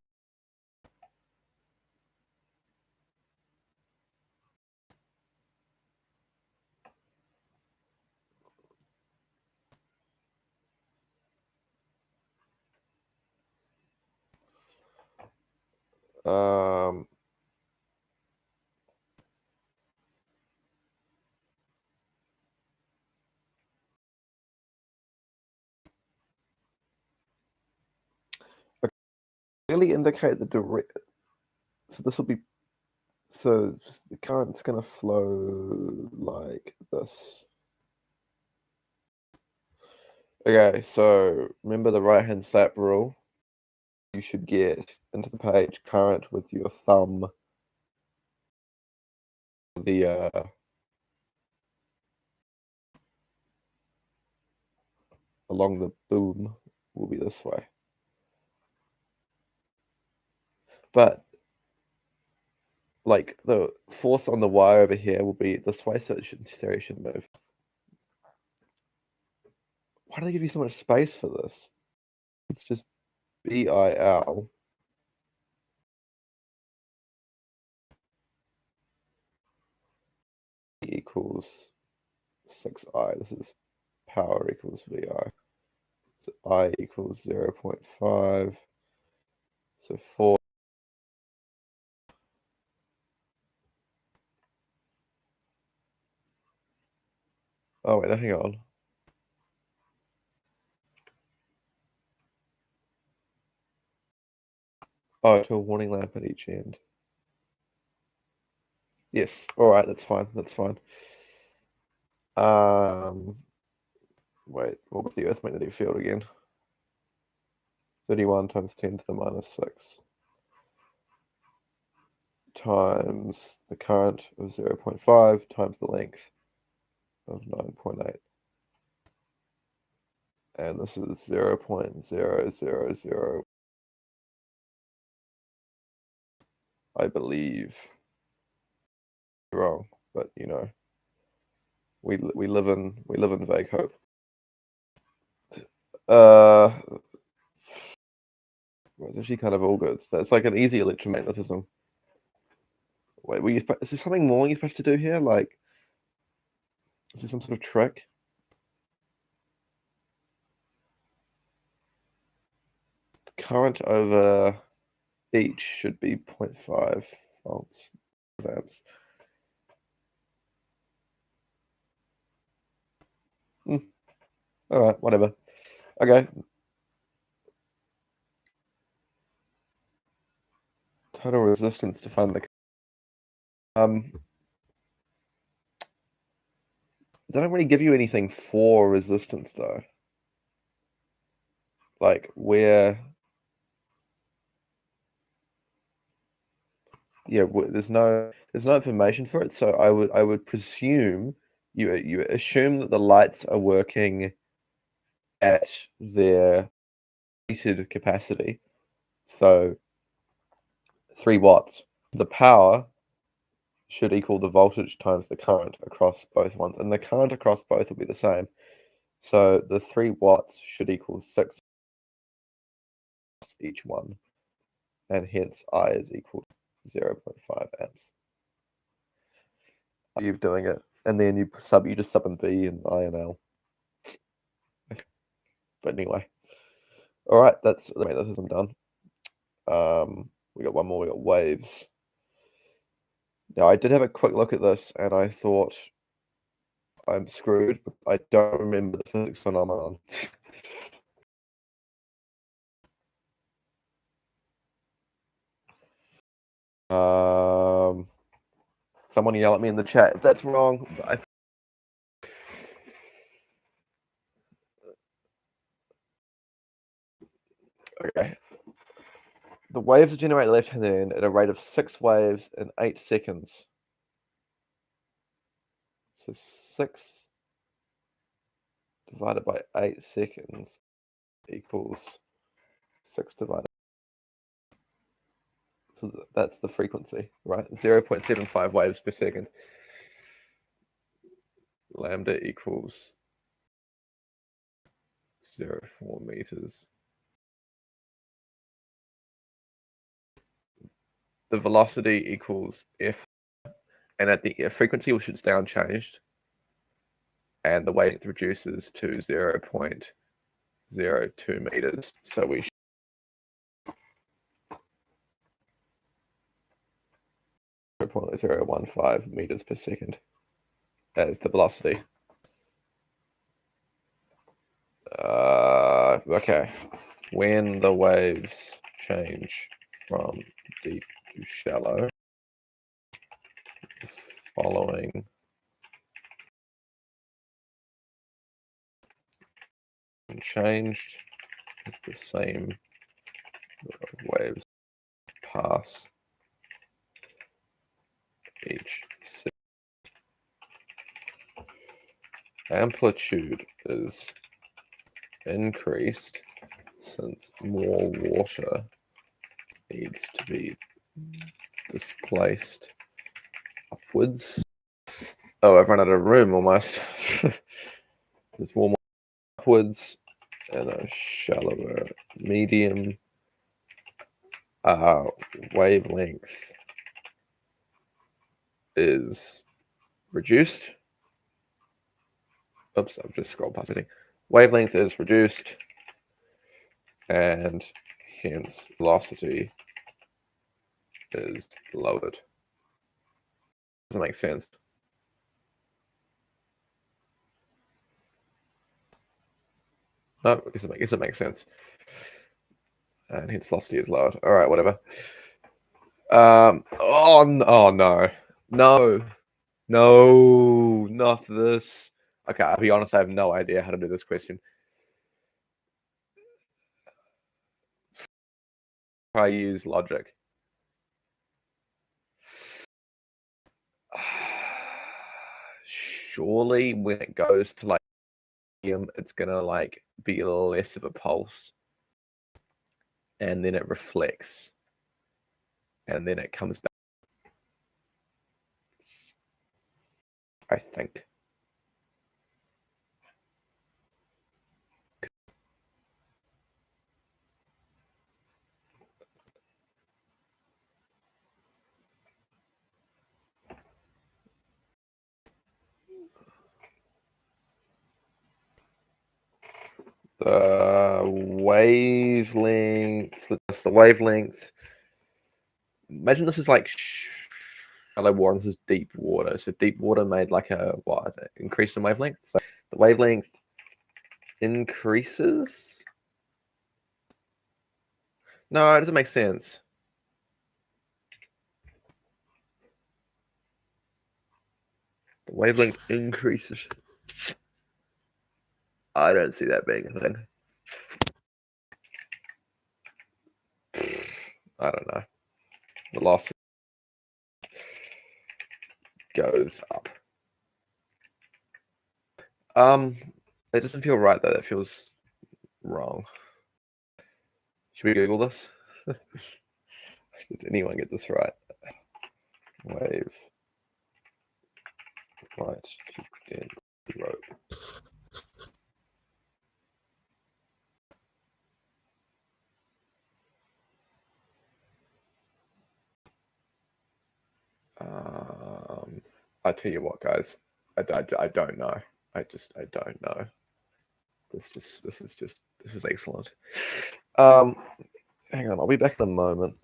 [SPEAKER 1] Clearly indicate the direct. So this will be. So the current's going to flow like this. Okay, so remember the right hand slap rule. You should get into the page current with your thumb. The along the boom will be this way. But like the force on the wire over here will be this way, so it shouldn't move. Why do they give you so much space for this? It's just BIL equals 6I. This is power equals VI. So I equals 0.5. So 4. Oh wait, hang on. Oh, to a warning lamp at each end. Yes. All right, that's fine. That's fine. Wait, what was the Earth magnetic field again? 31 times 10 to the minus 6 times the current of 0.5 times the length of 9.8. And this is 0.000, I believe. Wrong, but you know, we live in vague hope. It's actually kind of all good. So it's like an easy electromagnetism. Wait, is there something more you're supposed to do here? Like, is there some sort of trick? Current over each should be 0.5 volts amps. All right, whatever. Okay. Total resistance to find the they don't really give you anything for resistance though. Like where, yeah, there's no information for it. So I would presume you assume that the lights are working at their rated capacity. So 3 watts. The power should equal the voltage times the current across both ones, and the current across both will be the same. So the 3 watts should equal 6 each one, and hence I is equal to 0.5 amps. You're doing it, and then you just sub in V and I and L. But anyway, all right, that's the magnetism done. We got one more. We got waves. Now I did have a quick look at this, and I thought I'm screwed. I don't remember the physics phenomenon. Someone yell at me in the chat if that's wrong. Okay. The waves are generated left-hand end at a rate of 6 waves in 8 seconds. So 6 divided by 8 seconds equals 6 divided. So that's the frequency, right? 0.75 waves per second. Lambda equals 0.4 meters. The velocity equals f, and at the frequency which is down changed, and the wavelength reduces to 0.02 meters. So we 0.015 meters per second as the velocity. Okay. When the waves change from deep to shallow, the following changed is the same waves pass each second. Amplitude is increased since more water needs to be displaced upwards. Oh, I've run out of room almost. There's more upwards and a shallower medium. Wavelength is reduced. Oops, I've just scrolled past it. Wavelength is reduced, and hence velocity is lowered. Doesn't make sense. No, I guess it makes sense. And hence velocity is lowered. All right, whatever. Oh no, not this. Okay, I'll be honest. I have no idea how to do this question. I use logic. Surely when it goes to like it's gonna like be less of a pulse, and then it reflects, and then it comes back. I think. The wavelength. That's the wavelength. Imagine this is like shallow water. This is deep water. So deep water made like a what? Increase in wavelength. So the wavelength increases. No, it doesn't make sense. The wavelength increases. I don't see that being a thing. I don't know. The loss goes up. It doesn't feel right though. That feels wrong. Should we Google this? Did anyone get this right? Wave light density rope. I tell you what, guys. I don't know. I don't know. This is excellent. Hang on, I'll be back in a moment.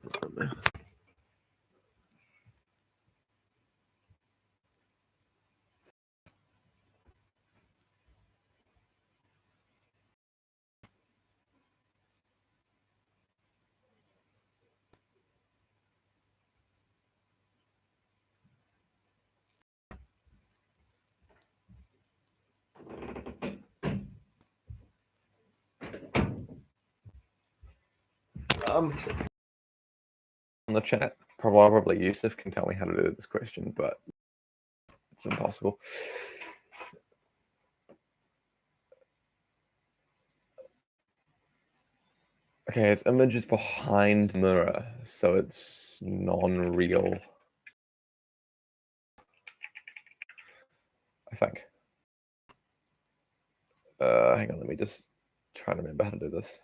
[SPEAKER 1] In the chat, probably Yusuf can tell me how to do this question, but it's impossible. Okay, its image is behind mirror, so it's non-real. I think. Hang on, let me just try to remember how to do this.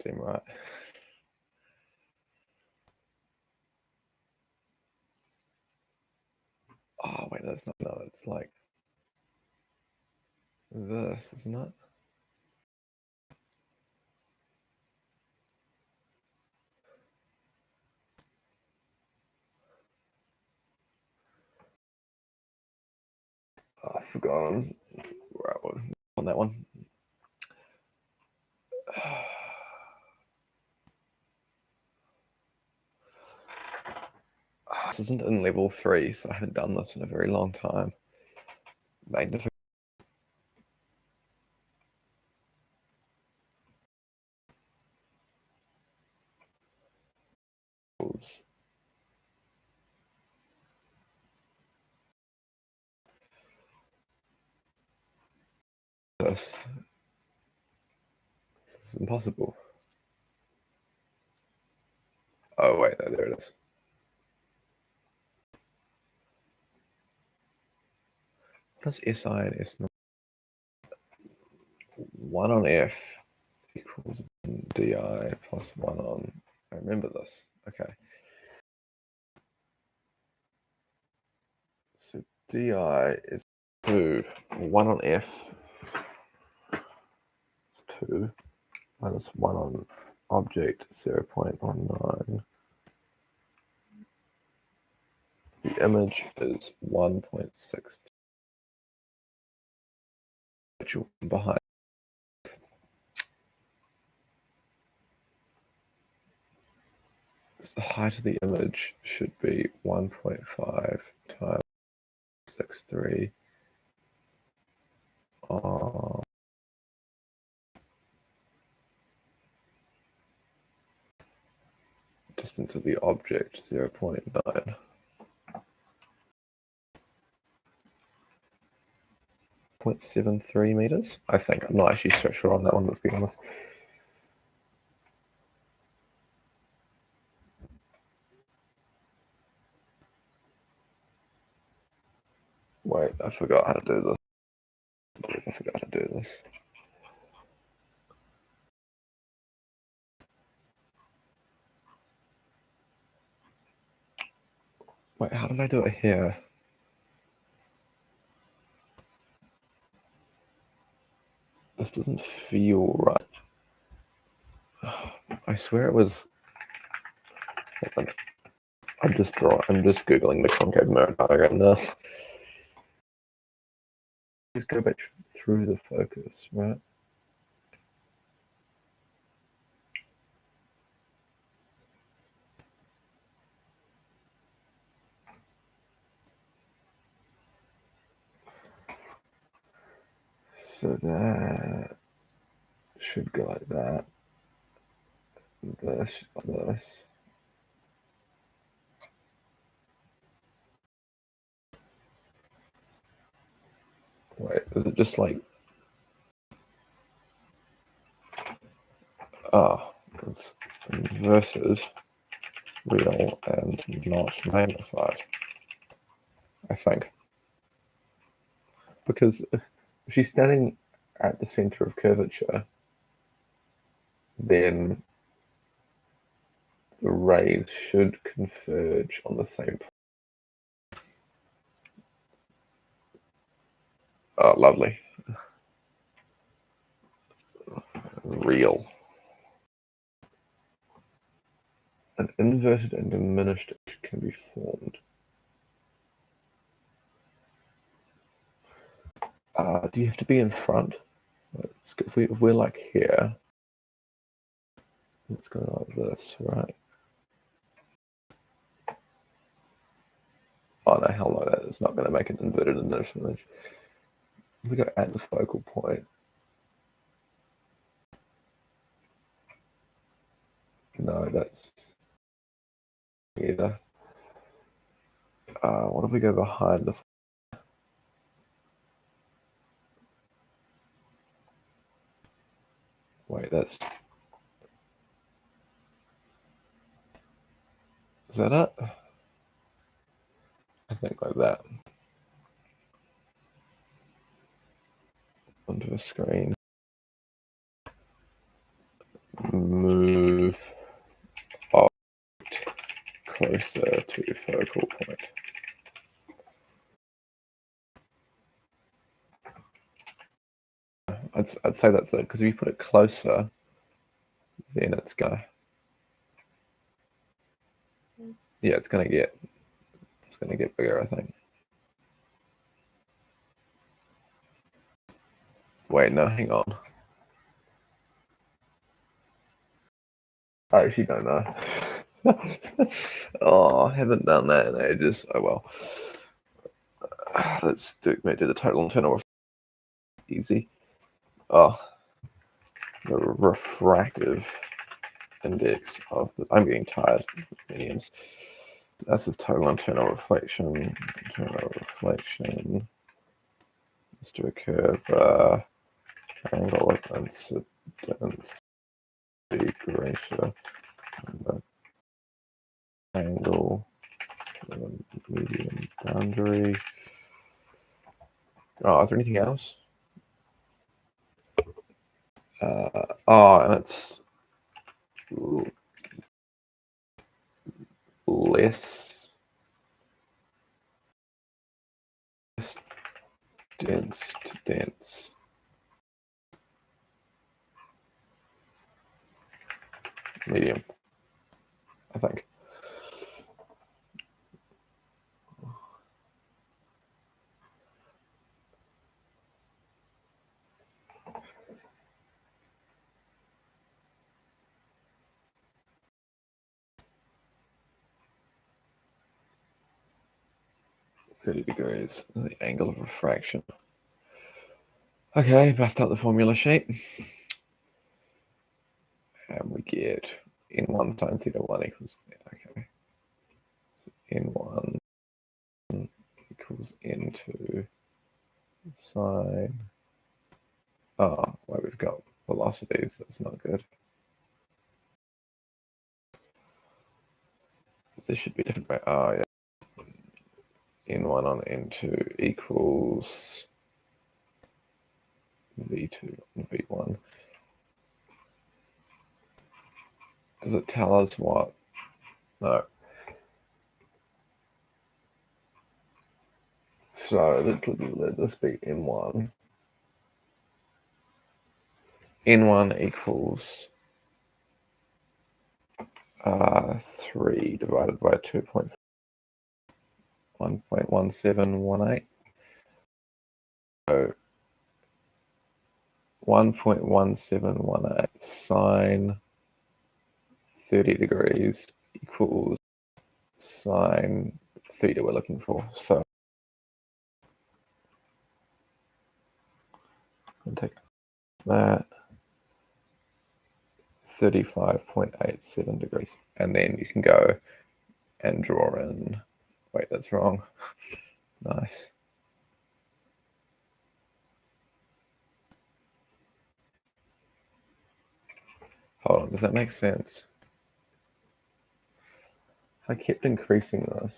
[SPEAKER 1] Seem right. Oh wait, that's not. No, it's like this, isn't it? Oh, I've forgotten where I was on that one. This isn't in level 3, so I haven't done this in a very long time. Magnificent. This is impossible. Oh wait, no, there it is. What does SI and S not? 1 on F equals DI plus 1 on. I remember this. Okay. So DI is 2. 1 on F is 2 minus 1 on object 0.19. The image is 1.6 behind. The height of the image should be 1.5 times 63 distance of the object, 0.9. .73 meters, I think. I'm not actually so sure on that one, let's be honest. Wait, I forgot how to do this. I forgot how to do this. Wait, how did I do it here? This doesn't feel right. I swear it was. I'm just googling the concave mirror diagram now. Just go back through the focus, right? So that should go like that. This, this. Wait, is it just like? Ah, it's inverted, real, and not magnified. I think. Because if she's standing at the center of curvature, then the rays should converge on the same point. Oh, lovely. Real. An inverted and diminished can be formed. Do you have to be in front? If we're like here, let's go like this, right? Oh no, hell no, that is not going to make an inverted and diminished image. If we go at the focal point, no, that's either. What if we go behind the? Wait, that's. Is that it? I think like that. Onto a screen. Move object closer to focal point. I'd say that's it, because if you put it closer, then it's gonna. Yeah, it's gonna get bigger, I think. Wait, no, hang on. I actually don't know. Oh, I haven't done that in ages. Oh well. Let's do the total internal easy. Oh, the refractive index of the. I'm getting tired. Mediums. This is total internal reflection. Internal reflection. Let's do a curve. Angle of incidence. Ratio. Angle. Medium boundary. Oh, is there anything else? Oh, and it's less dense to dense. Medium, I think. .30°, the angle of refraction. Okay, bust out the formula sheet. And we get N1 sine theta 1 equals, okay. N1 equals N2 sine, oh, well, we've got velocities, that's not good. This should be different, right? Oh, yeah. N1 on N2 equals V2 on V1. Does it tell us what? No. So let this be N1. N1 equals 3 divided by 1.1718. So 1.1718 sine 30 degrees equals sine theta we're looking for. So I'll take that 35.87 degrees. And then you can go and draw in, wait, that's wrong. Nice. Hold on, does that make sense? I kept increasing this.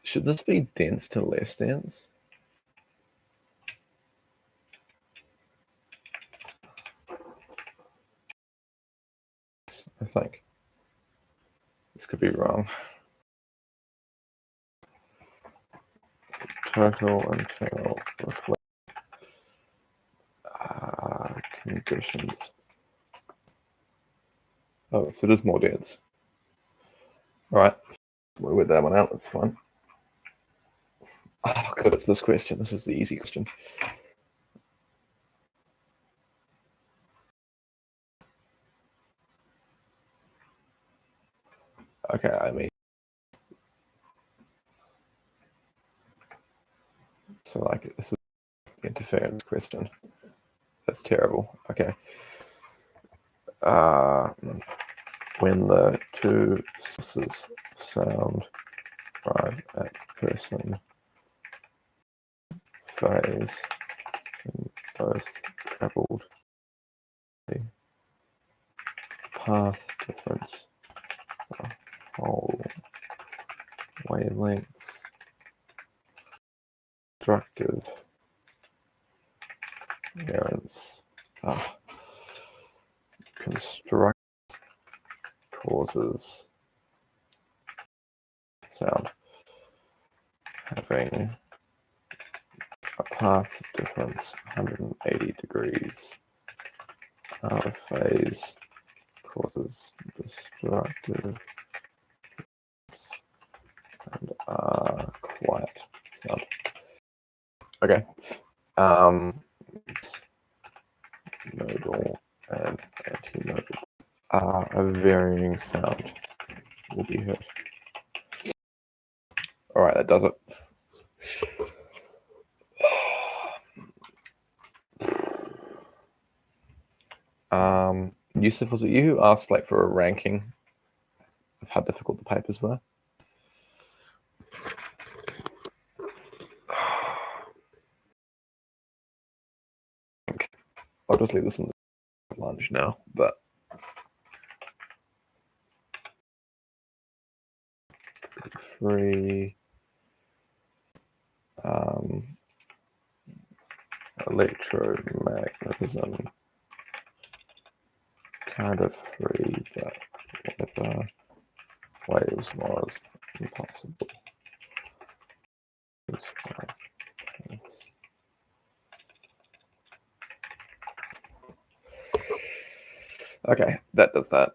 [SPEAKER 1] Should this be dense to less dense? I think. This could be wrong. Total internal reflect conditions. Oh, so it is more dense. Alright, we'll work that one out, that's fine. Oh, good, it's this question. This is the easy question. Okay, I mean, so like this is an interference question. That's terrible. Okay. When the two sources sound arrive at person phase in both traveled the path difference whole wavelengths constructive variance construct causes sound having a path difference 180 degrees out of phase causes destructive and quiet sound. Okay. Nodal and antinodal. A varying sound will be heard. All right, that does it. Yusuf, was it you who asked like for a ranking of how difficult the papers were? I'll just leave this on the lunch now, but free electromagnetism kind of free, but whatever waves was impossible. Okay, that does that.